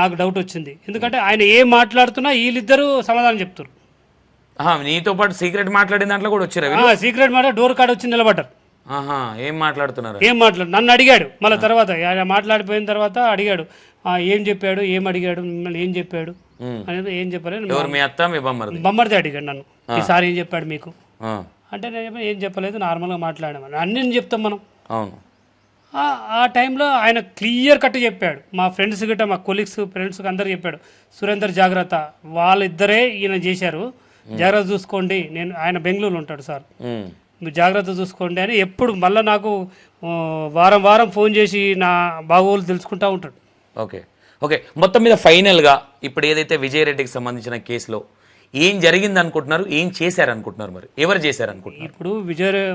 Speaker 2: నాకు డౌట్ వచ్చింది, ఎందుకంటే ఆయన ఏం మాట్లాడుతున్నా వీళ్ళిద్దరూ సమాధానం చెప్తారు.
Speaker 1: నీతో పాటు సీక్రెట్ మాట్లాడిన దాంట్లో కూడా వచ్చారు.
Speaker 2: సీక్రెట్ మాట డోర్ కాడ వచ్చి నిలబడ్డారు.
Speaker 1: ఏం మాట్లాడుతున్నారు
Speaker 2: నన్ను అడిగాడు. మళ్ళీ తర్వాత ఆయన మాట్లాడిపోయిన తర్వాత అడిగాడు, ఏం చెప్పాడు, ఏం అడిగాడు, మిమ్మల్ని ఏం చెప్పాడు అనేది. ఏం చెప్పలేదు, బొమ్మడితే అడిగాడు నన్ను, ఈసారి ఏం చెప్పాడు మీకు అంటే నేను ఏం చెప్పలేదు, నార్మల్గా మాట్లాడామని అన్నీ చెప్తాం మనం. ఆ టైంలో ఆయన క్లియర్ కట్ చెప్పాడు. మా ఫ్రెండ్స్ గిట్ట, మా కొలీగ్స్, ఫ్రెండ్స్ అందరు చెప్పాడు, సురేందర్ జాగ్రత్త, వాళ్ళిద్దరే ఈయన చేశారు, జాగ్రత్త చూసుకోండి. ఆయన బెంగళూరులో ఉంటాడు సార్, మీరు జాగ్రత్త చూసుకోండి అని ఎప్పుడు మళ్ళీ నాకు వారం ఫోన్ చేసి నా బాగోగులు తెలుసుకుంటూ ఉంటాడు.
Speaker 1: ఓకే. మొత్తం మీద ఫైనల్గా ఇప్పుడు ఏదైతే విజయరెడ్డికి సంబంధించిన కేసులో ఏం జరిగింది అనుకుంటున్నారు, ఏం చేశారు అనుకుంటున్నారు, మరి ఎవరు చేశారు అనుకుంటున్నారు?
Speaker 2: ఇప్పుడు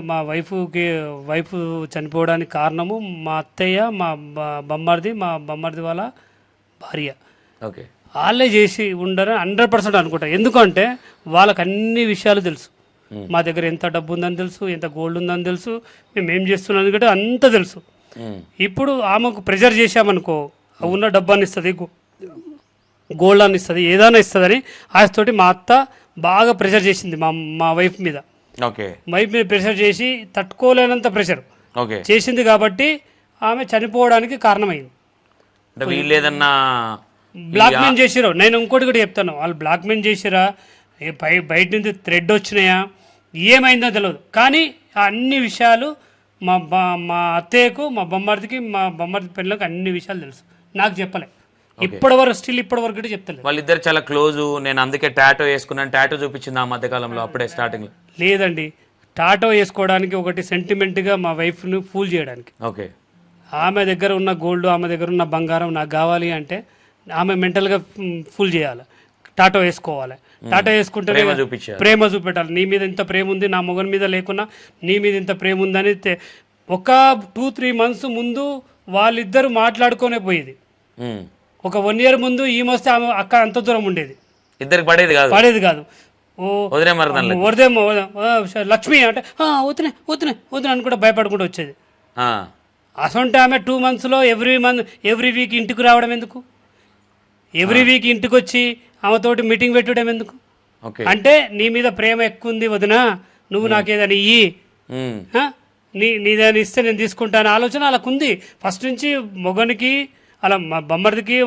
Speaker 2: మా వైఫ్ చనిపోవడానికి కారణము మా అత్తయ్య, మా బొమ్మర్ది వాళ్ళ భార్య. వాళ్ళే చేసి ఉండరు 100% అనుకుంటా. ఎందుకంటే వాళ్ళకి అన్ని విషయాలు తెలుసు. మా దగ్గర ఎంత డబ్బు ఉందని తెలుసు, ఎంత గోల్డ్ ఉందని తెలుసు, మేము ఏం చేస్తున్నాం కూడా అంత తెలుసు. ఇప్పుడు ఆమెకు ప్రెజర్ చేసామనుకో, ఉన్న డబ్బాని ఇస్తుంది, గోల్డ్ అని ఇస్తుంది, ఏదైనా ఇస్తుందని ఆశతోటి మా అత్త బాగా ప్రెషర్ చేసింది మా వైఫ్ మీద.
Speaker 1: ఓకే.
Speaker 2: వైఫ్ మీద ప్రెషర్ చేసి తట్టుకోలేనంత ప్రెషర్
Speaker 1: ఓకే.
Speaker 2: చేసింది కాబట్టి ఆమె చనిపోవడానికి కారణమైంది.
Speaker 1: అంటే వీళ్ళు ఏదన్నా
Speaker 2: బ్లాక్మెయిల్ చేసిరో, నేను ఇంకోటి కూడా చెప్తాను, వాళ్ళు బ్లాక్మెయిల్ చేసిరా, బయట నుంచి థ్రెడ్ వచ్చినాయా, ఏమైందో తెలియదు. కానీ ఆ అన్ని విషయాలు మా అత్తయ్యకు, మా బొమ్మర్ది పిల్లలకు అన్ని విషయాలు తెలుసు, నాకు చెప్పలే. ఇప్పటి వరకు కూడా చెప్తలేదు.
Speaker 1: వాళ్ళిద్దరు చాలా క్లోజ్. నేను అందుకే టాటో వేసుకున్నాను, టాటో చూపించింది ఆ మధ్యకాలంలో, అప్పుడే స్టార్టింగ్ లో.
Speaker 2: లేదండి, టాటో వేసుకోవడానికి ఒకటి సెంటిమెంట్గా మా వైఫ్ను ఫూల్ చేయడానికి.
Speaker 1: ఓకే.
Speaker 2: ఆమె దగ్గర ఉన్న గోల్డ్, ఆమె దగ్గర ఉన్న బంగారం నాకు కావాలి అంటే ఆమె మెంటల్గా ఫుల్ చేయాలి, టాటో వేసుకోవాలి. టాటో వేసుకుంటే ప్రేమ చూపెట్టాలి. నీ మీద ఇంత ప్రేమ ఉంది, నా మొగన్ మీద లేకున్నా నీ మీద ఇంత ప్రేమ ఉందని ఒక 2-3 months ముందు వాళ్ళిద్దరు మాట్లాడుకోనే పోయేది. ఒక 1 year ముందు ఈమె వస్తే ఆమె అక్క అంత దూరం ఉండేది,
Speaker 1: ఇద్దరికి పడేది కాదు. వరదేమో
Speaker 2: లక్ష్మి అంటే వదినే వదినే వదిన అని కూడా భయపడుకుంటూ వచ్చేది. అసంటే ఆమె 2 monthsలో ఎవ్రీ వీక్ ఇంటికి రావడం ఎందుకు, ఎవ్రీ వీక్ ఇంటికి వచ్చి ఆమెతోటి మీటింగ్ పెట్టడం ఎందుకు? అంటే నీ మీద ప్రేమ ఎక్కువ ఉంది వదిన, నువ్వు నాకేదని ఇయ్యి, నీదాన్ని ఇస్తే నేను తీసుకుంటాను ఆలోచన వాళ్ళకుంది ఫస్ట్ నుంచి. మొగనికి అలా మా బొమ్మర్దికి,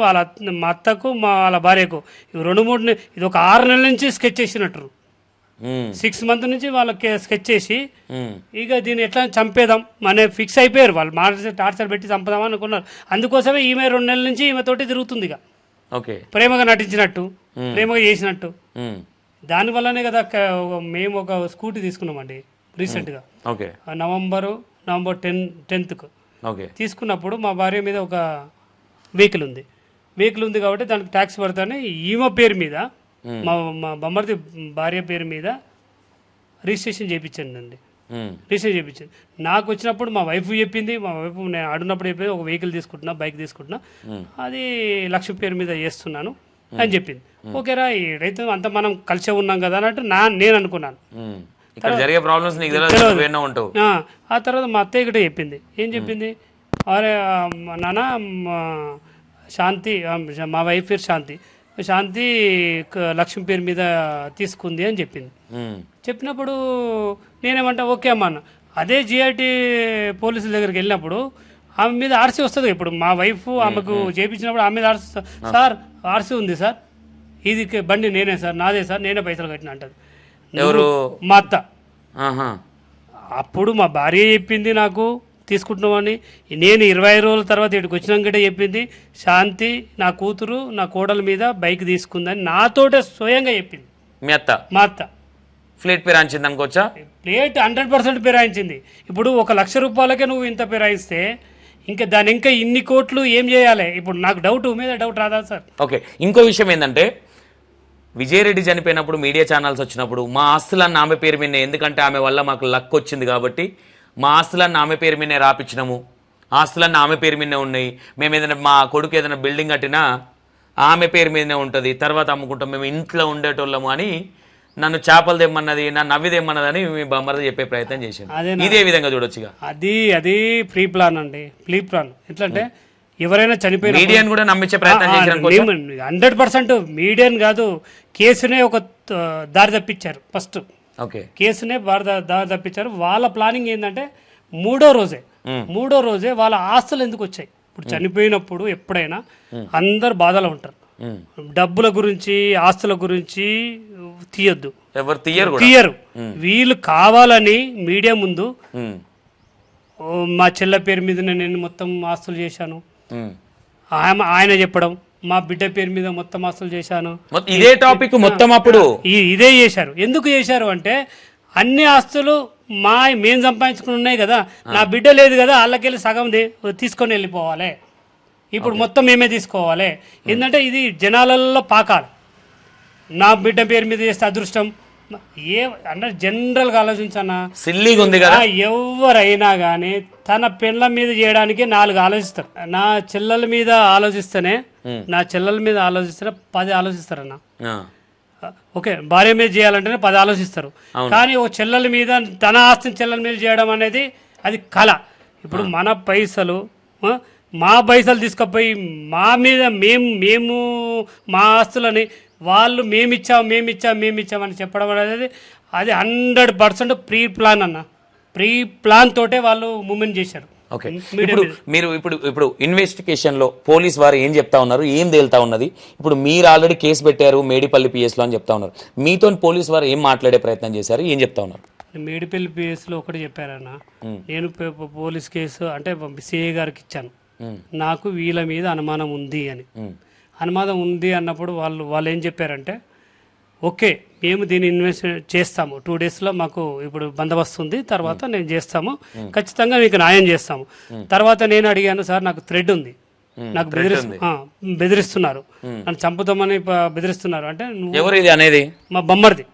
Speaker 2: మా అత్తకు, వాళ్ళ భార్యకు 2-3 ఇది ఒక 6 నెలల నుంచి స్కెచ్ చేసినట్టు. 6 months నుంచి వాళ్ళకి స్కెచ్ చేసి ఇక దీన్ని ఎట్లా చంపేదాం అనే ఫిక్స్ అయిపోయారు వాళ్ళు. టార్చర్ పెట్టి చంపదాం అనుకున్నారు. అందుకోసమే ఈమె 2 నెలల నుంచి ఈమెతోటి తిరుగుతుంది ఇక, ప్రేమగా నటించినట్టు, ప్రేమగా చేసినట్టు. దానివల్లనే కదా మేము ఒక స్కూటీ తీసుకున్నామండి రీసెంట్గా, నవంబర్ 10th తీసుకున్నప్పుడు. మా భార్య మీద ఒక వెహికల్ ఉంది కాబట్టి దానికి ట్యాక్స్ పడతానే ఈమె పేరు మీద, మా బొమ్మర్ది భార్య పేరు మీద రిజిస్ట్రేషన్ చేయించండి. రిజిస్ట్రేషన్ చేయించింది. నాకు వచ్చినప్పుడు మా వైఫ్ చెప్పింది, మా వైఫ్ నేను ఆడున్నప్పుడు చెప్పింది, ఒక వెహికల్ తీసుకుంటున్నా, బైక్ తీసుకుంటున్నా, అది లక్ష్మి పేరు మీద చేస్తున్నాను అని చెప్పింది. ఓకేరా, ఏడైతే అంత మనం కలిసే ఉన్నాం కదా అన్నట్టు నేను అనుకున్నాను. ఆ తర్వాత మా అత్తయ్య కూడా చెప్పింది. ఏం చెప్పింది? అరే నాన్న, శాంతి, మా వైఫ్ పేరు శాంతి లక్ష్మి పేరు మీద తీసుకుంది అని చెప్పింది. చెప్పినప్పుడు నేనేమంటా ఓకే అమ్మా అన్న. అదే జిఐటి పోలీసుల దగ్గరికి వెళ్ళినప్పుడు ఆమె మీద ఆర్సీ వస్తుంది. ఇప్పుడు మా వైఫ్ ఆమెకు చేయించినప్పుడు ఆమె మీద ఆర్సీ, సార్ ఆర్సీ ఉంది సార్, ఇది బండి నేనే సార్, నాదే సార్, నేనే పైసలు కట్టిన అంటది.
Speaker 1: ఎవరు?
Speaker 2: మా అత్త. అప్పుడు మా భార్య చెప్పింది నాకు తీసుకుంటున్నామని. నేను 25 రోజుల తర్వాత ఇక్కడికి వచ్చినాకటే చెప్పింది, శాంతి నా కూతురు నా కోడల మీద బైక్ తీసుకుందని నాతోటే స్వయంగా చెప్పింది
Speaker 1: మీ అత్త.
Speaker 2: మా అత్త
Speaker 1: ఫ్లేట్ పేరాయించింది అనుకోవచ్చా?
Speaker 2: ప్లేట్ 100% పేరాయించింది. ఇప్పుడు 1 లక్ష రూపాయలకే నువ్వు ఇంత పేరాయిస్తే ఇంకా దాని ఇంకా ఇన్ని కోట్లు ఏం చేయాలి? ఇప్పుడు నాకు డౌట్ రాదా సార్?
Speaker 1: ఓకే. ఇంకో విషయం ఏంటంటే, విజయరెడ్డి చనిపోయినప్పుడు మీడియా ఛానల్స్ వచ్చినప్పుడు మా ఆస్తులన్నీ ఆమె పేరు మీదనే, ఎందుకంటే ఆమె వల్ల మాకు లక్ వచ్చింది కాబట్టి మా ఆస్తులన్నీ ఆమె పేరు మీదనే రాపించినాము, ఆస్తులన్నీ ఆమె పేరు మీదనే ఉన్నాయి, మేము ఏదైనా మా కొడుకు ఏదైనా బిల్డింగ్ కట్టినా ఆమె పేరు మీదనే ఉంటుంది, తర్వాత అమ్ముకుంటాం, మేము ఇంట్లో ఉండేటోళ్ళము అని నన్ను చేపలు తెమ్మన్నది, నన్ను అవి తెమ్మన్నదని మీ బొమ్మరది చెప్పే ప్రయత్నం చేసింది. ఇదే విధంగా చూడొచ్చుగా.
Speaker 2: అది ప్రీ ప్లాన్ అండి, ప్రీ ప్లాన్. ఎట్లంటే ఎవరైనా చనిపోయిన
Speaker 1: మీడియాని కూడా నమ్మించే ప్రయత్నం చేశారు.
Speaker 2: 100% మీడియాని కాదు, కేసునే ఒక దారి తప్పించారు. ఫస్ట్ కేసునే దారి తప్పించారు. వాళ్ళ ప్లానింగ్ ఏంటంటే మూడో రోజే వాళ్ళ ఆస్తులు ఎందుకు వచ్చాయి. ఇప్పుడు చనిపోయినప్పుడు ఎప్పుడైనా అందరు బాధలో ఉంటారు, డబ్బుల గురించి ఆస్తుల గురించి తీయొద్దు,
Speaker 1: ఎవరు
Speaker 2: తీయరు. వీళ్ళు కావాలని మీడియా ముందు మా చెల్ల పేరు మీద నేను మొత్తం ఆస్తులు చేశాను, ఆయన చెప్పడం మా బిడ్డ పేరు మీద మొత్తం ఆస్తులు చేశాను,
Speaker 1: ఇదే టాపిక్ మొత్తం అప్పుడు
Speaker 2: ఇదే చేశారు. ఎందుకు చేశారు అంటే అన్ని ఆస్తులు మేము సంపాదించుకుని ఉన్నాయి కదా, నా బిడ్డ లేదు కదా, వాళ్ళకెళ్ళి సగం తీసుకొని వెళ్ళిపోవాలి, ఇప్పుడు మొత్తం మేమే తీసుకోవాలి. ఏంటంటే ఇది జనాలలో పాకాలి. నా బిడ్డ పేరు మీద చేస్తే అదృష్టం అంటే జనరల్గా ఆలోచించన్నా,
Speaker 1: సిల్లీగా ఉంది కదా.
Speaker 2: ఎవరైనా కానీ తన పెళ్ళ మీద చేయడానికి 4 ఆలోచిస్తారు. నా చెల్లెల మీద ఆలోచిస్తేనే 10 ఆలోచిస్తారన్న. ఓకే, భార్య మీద చేయాలంటేనే 10 ఆలోచిస్తారు. కానీ ఓ చెల్లెల మీద, తన ఆస్తిని చెల్లెల మీద చేయడం అనేది అది కళ. ఇప్పుడు మన పైసలు మా పైసలు తీసుకుపోయి మా మీద మేము మా ఆస్తులని వాళ్ళు మేమిచ్చామని చెప్పడం అనేది అది 100% ప్రీ ప్లాన్ అన్న. ప్రీ ప్లాన్ తోటే వాళ్ళు మూమెంట్ చేశారు.
Speaker 1: ఓకే, ఇప్పుడు మీరు ఇప్పుడు ఇన్వెస్టిగేషన్ లో పోలీస్ వారు ఏం చెప్తా ఉన్నారు, ఏం తేలుతా ఉన్నది? ఇప్పుడు మీరు ఆల్రెడీ కేసు పెట్టారు మేడిపల్లి పిఎస్ లో అని చెప్తా ఉన్నారు. మీతో పోలీస్ వారు ఏం మాట్లాడే ప్రయత్నం చేశారు, ఏం చెప్తా ఉన్నారు?
Speaker 2: మేడిపల్లి పిఎస్లో ఒకటి చెప్పారన్న, నేను పోలీస్ కేసు అంటే సిఐ గారికి ఇచ్చాను, నాకు వీళ్ళ మీద అనుమానం ఉంది అని. అనుమానం ఉంది అన్నప్పుడు వాళ్ళు ఏం చెప్పారంటే, ఓకే మేము దీన్ని ఇన్వెస్ట్ చేస్తాము, 2 daysలో మాకు ఇప్పుడు బందోబస్తు ఉంది, తర్వాత నేను చేస్తాము, ఖచ్చితంగా మీకు న్యాయం చేస్తాము. తర్వాత నేను అడిగాను, సార్ నాకు థ్రెడ్ ఉంది, నాకు బెదిరిస్తున్నారు, నన్ను చంపుతామని బెదిరిస్తున్నారు అంటే,
Speaker 1: ఎవరు ఇది అనేది?
Speaker 2: మా బొమ్మర్ది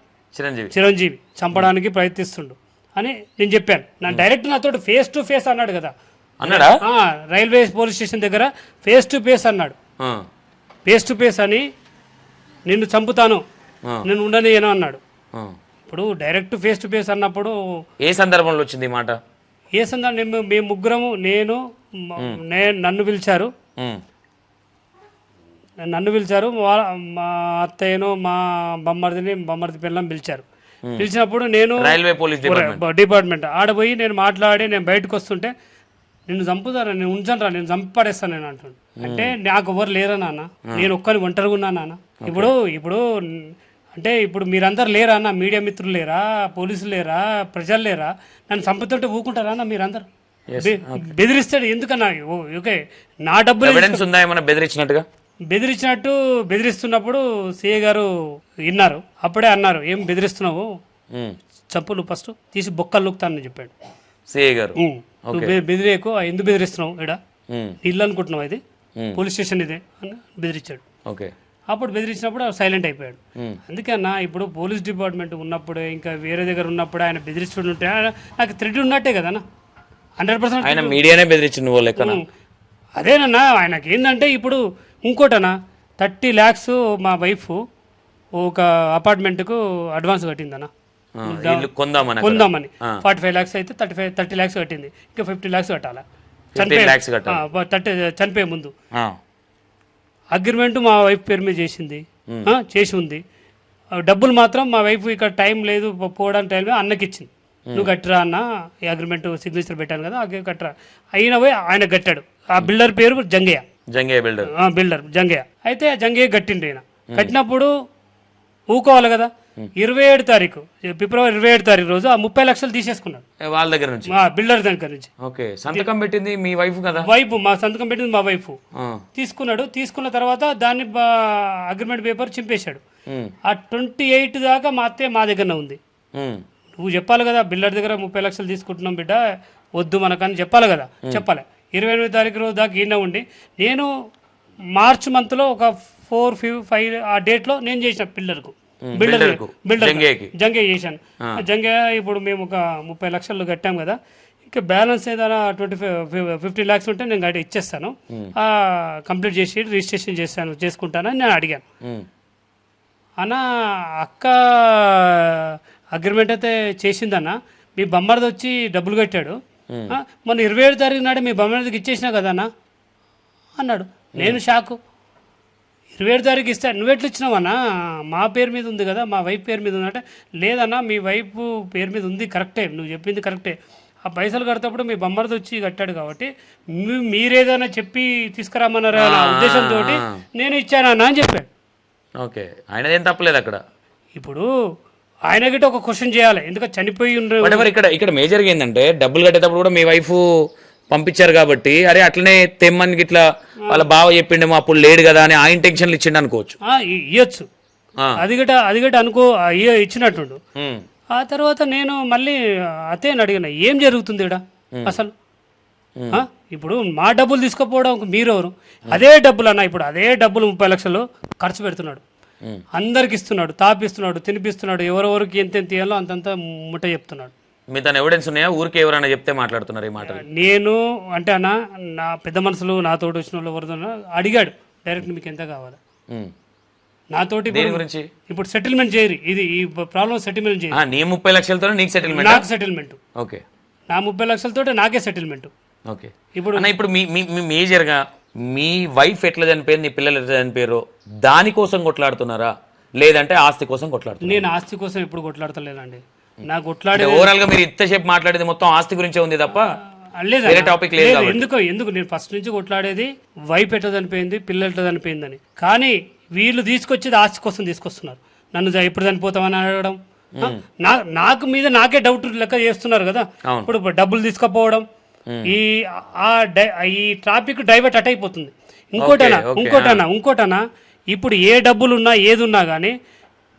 Speaker 1: చిరంజీవి
Speaker 2: చంపడానికి ప్రయత్నిస్తుండు అని నేను చెప్పాను. నా డైరెక్ట్ నాతో ఫేస్ టు ఫేస్ అన్నాడు కదా,
Speaker 1: అన్నాడా?
Speaker 2: రైల్వే పోలీస్ స్టేషన్ దగ్గర ఫేస్ టు ఫేస్ అన్నాడు. ఫేస్ టు ఫేస్ అని నిన్ను చంపుతాను, నేను ఉండనియను అన్నాడు. ఇప్పుడు డైరెక్ట్ ఫేస్ టు ఫేస్ అన్నప్పుడు
Speaker 1: ఏ సందర్భంలో వచ్చింది ఈ మాట?
Speaker 2: ఏ సందర్భం? మేము ముగ్గురము, నన్ను పిలిచారు, మా అత్తయ్యను మా బొమ్మర్ది పిల్లని పిలిచారు. పిలిచినప్పుడు నేను
Speaker 1: రైల్వే పోలీస్
Speaker 2: డిపార్ట్మెంట్ ఆడపోయి నేను మాట్లాడి నేను బయటకు వస్తుంటే, నిన్ను చంపుతారా, నేను ఉంచనురా, నేను చంపి పడేస్తాను నేను అంటాను. అంటే నాకు ఎవరు లేరా నాన్న, నేను ఒక్కని ఒంటరిగా ఉన్నా నాన్న. ఇప్పుడు అంటే ఇప్పుడు మీరందరు లేరా అన్న, మీడియా మిత్రులు లేరా, పోలీసులు లేరా, ప్రజలు లేరా, నన్ను చంపుతుంటే ఊకుంటారా అన్న? మీరందరూ బెదిరిస్తాడు ఎందుకన్నా? ఓకే, నా డబ్బులు
Speaker 1: ఉందా ఏమన్నా బెదిరించినట్టుగా?
Speaker 2: బెదిరిస్తున్నప్పుడు సిఏ గారు విన్నారు, అప్పుడే అన్నారు, ఏం బెదిరిస్తున్నావు, చప్పులు ఫస్ట్ తీసి బొక్కలు లుక్తానని చెప్పాడు
Speaker 1: సిఏ గారు.
Speaker 2: బెదిరేకు, ఎందుకు బెదిరిస్తున్నావు, ఇక్కడ ఇల్లు అనుకుంటున్నావు, ఇది పోలీస్ స్టేషన్ ఇదే అని బెదిరించాడు. అప్పుడు బెదిరించినప్పుడు సైలెంట్ అయిపోయాడు. అందుకే అన్న, ఇప్పుడు పోలీస్ డిపార్ట్మెంట్ ఉన్నప్పుడు ఇంకా వేరే దగ్గర ఉన్నప్పుడు ఆయన బెదిరిస్తుంటే నాకు థ్రెడ్ ఉన్నట్టే కదా 100%.
Speaker 1: మీడియానే బెదిరించింది.
Speaker 2: అదేనన్నా, ఆయనకి ఏంటంటే ఇప్పుడు ఇంకోటనా 30 lakhs మా వైఫ్ ఒక అపార్ట్మెంట్కు అడ్వాన్స్ కట్టిందన్న, కొందామని 45 lakhs అయితే 30 lakhs కట్టింది, ఇంకా 50 lakhs కట్టాలా చనిపోయే ముందు. అగ్రిమెంట్ మా వైఫ్ పేరు మీద చేసి ఉంది, డబ్బులు మాత్రం మా వైఫ్ ఇక్కడ టైం లేదు పోవడానికి టైం లేదు, అన్నకి ఇచ్చింది, నువ్వు కట్టరా అన్న, ఈ అగ్రిమెంట్ సిగ్నేచర్ పెట్టాను కదా, కట్టరా అయిన పోయి ఆయన కట్టాడు. ఆ బిల్డర్ పేరు జంగయ్య బిల్డర్ జంగయ్య. అయితే జంగయ్య కట్టిండు. ఆయన కట్టినప్పుడు ఊకోవాలి కదా. 27 తారీఖు ఫిబ్రవరి 27 తారీఖు రోజు ఆ 30 లక్షలు తీసేసుకున్నాడు
Speaker 1: వాళ్ళ దగ్గర నుంచి,
Speaker 2: బిల్డర్ దగ్గర నుంచి.
Speaker 1: సంతకం పెట్టింది మీ వైఫ్ కదా?
Speaker 2: మా సంతకం పెట్టింది మా వైఫ్. తీసుకున్నాడు. తీసుకున్న తర్వాత దాన్ని అగ్రిమెంట్ పేపర్ చింపేశాడు. ఆ 28 దాకా మా అత్తయ్య మా దగ్గరనే ఉంది. నువ్వు చెప్పాలి కదా, బిల్డర్ దగ్గర 30 లక్షలు తీసుకుంటున్నాం బిడ్డ, వద్దు మనకని చెప్పాలి కదా. చెప్పాలి. 28 తారీఖు రోజు దాకా ఈయన ఉండి, నేను మార్చ్ మంత్లో ఒక 4-5 ఆ డేట్లో నేను చేసిన బిల్డర్ జంగయ్య చేశాను. జంగయ్య ఇప్పుడు మేము ఒక 30 లక్షలు కట్టాం కదా, ఇంకా బ్యాలెన్స్ ఏదైనా 50 lakhs ఉంటే నేను గట్టి ఇచ్చేస్తాను, కంప్లీట్ చేసి రిజిస్ట్రేషన్ చేసుకుంటానని నేను అడిగాను. అన్న అక్క అగ్రిమెంట్ అయితే చేసిందన్న, మీ బొమ్మర్ది వచ్చి డబ్బులు కట్టాడు, మొన్న 27 తారీఖు నాడు మీ బొమ్మర్దికి ఇచ్చేసినా కదా అన్న అన్నాడు. నేను షాకు. 27 తారీఖు ఇస్తా, నువ్వెట్లు ఇచ్చినావన్నా, మా పేరు మీద ఉంది కదా, మా వైఫ్ పేరు మీద ఉందంటే, లేదన్నా మీ వైఫ్ పేరు మీద ఉంది, కరెక్టే, నువ్వు చెప్పింది కరెక్టే, ఆ పైసలు కడతప్పుడు మీ బొమ్మర్ది వచ్చి కట్టాడు కాబట్టి మీరేదైనా చెప్పి తీసుకురామన్నారా అన్న ఉద్దేశంతో నేను ఇచ్చానన్నా అని చెప్పాడు.
Speaker 1: ఓకే, ఆయన ఏం తప్పలేదు అక్కడ.
Speaker 2: ఇప్పుడు ఆయన గిట్ట ఒక క్వశ్చన్ చేయాలి, ఎందుకంటే చనిపోయి
Speaker 1: ఇక్కడ మేజర్గా ఏంటంటే డబ్బులు కట్టేటప్పుడు కూడా మీ వైఫ్ పంపించారు కాబట్టి, అరే అట్లనే తెమ్మని ఇట్లా వాళ్ళ బావ చెప్పిండేమో అప్పుడు లేడు కదా అని ఆ ఇంటెన్షన్లు ఇచ్చిండు అనుకోవచ్చు.
Speaker 2: ఇవ్వచ్చు, అది గట అనుకో ఇచ్చినట్టుండు. ఆ తర్వాత నేను మళ్ళీ అతేని అడిగిన, ఏం జరుగుతుంది ఇక్కడ అసలు? ఇప్పుడు మా డబ్బులు తీసుకుపోవడం మీరెవరు? అదే డబ్బులు అన్న, ఇప్పుడు అదే డబ్బులు 30 లక్షలు ఖర్చు పెడుతున్నాడు, అందరికి ఇస్తున్నాడు, తాపిస్తున్నాడు, తినిపిస్తున్నాడు, ఎవరెవరికి ఎంత ఇవ్వాలో అంతంత ముట్ట చెప్తున్నాడు.
Speaker 1: మీ తన ఎవిడెన్స్ ఉన్నాయా? ఊరికి ఎవరైనా చెప్తే మాట్లాడుతున్నారు ఈ మాట?
Speaker 2: నేను అంటే అన్న, నా పెద్ద మనుషులు నాతోటి వచ్చిన వాళ్ళు ఎవరితో అడిగాడు డైరెక్ట్, మీకు ఎంత కావాలి నాతోటి
Speaker 1: గురించి.
Speaker 2: ఇప్పుడు సెటిల్మెంట్ చేయరు, ఇది ఈ ప్రాబ్లం సెటిల్మెంట్ చేయరు.
Speaker 1: నీ 30 లక్షలతో నీకు సెటిల్మెంట్?
Speaker 2: నాకు సెటిల్మెంట్.
Speaker 1: ఓకే,
Speaker 2: నా 30 లక్షలతో నాకే సెటిల్మెంట్.
Speaker 1: ఓకే
Speaker 2: ఇప్పుడు
Speaker 1: అన్న ఇప్పుడు మీ మేజర్గా మీ వైఫ్ ఎట్లా చనిపోయింది, నీ పిల్లలు ఎట్లా చనిపోయారో దానికోసం కొట్లాడుతున్నారా లేదంటే ఆస్తి కోసం కొట్లాడుతున్నారు?
Speaker 2: నేను ఆస్తి కోసం ఎప్పుడు కొట్లాడతలేనండి. నాకు కొట్లాడే
Speaker 1: ఓవరాల్ గా మీరు ఇంతసేపు మాట్లాడేది మొత్తం ఆస్తి గురించే ఉంది తప్ప
Speaker 2: లేదు
Speaker 1: వేరే టాపిక్ లేదు కాబట్టి.
Speaker 2: ఎందుకు నేను ఫస్ట్ నుంచి కొట్లాడేది వైఫ్ ఎట్లా చనిపోయింది, పిల్లలు ఎట్లా చనిపోయిందని. కానీ వీళ్ళు తీసుకొచ్చేది ఆస్తి కోసం తీసుకొస్తున్నారు. నన్ను ఎప్పుడు చనిపోతామని అడగడం, నాకు మీద నాకే డౌట్ లెక్క చేస్తున్నారు కదా. ఇప్పుడు డబ్బులు తీసుకుపోవడం, ఈ ట్రాఫిక్ డైవర్ట్ అట్ అయిపోతుంది. ఇంకోటనా ఇప్పుడు ఏ డబ్బులున్నా ఏది ఉన్నా కానీ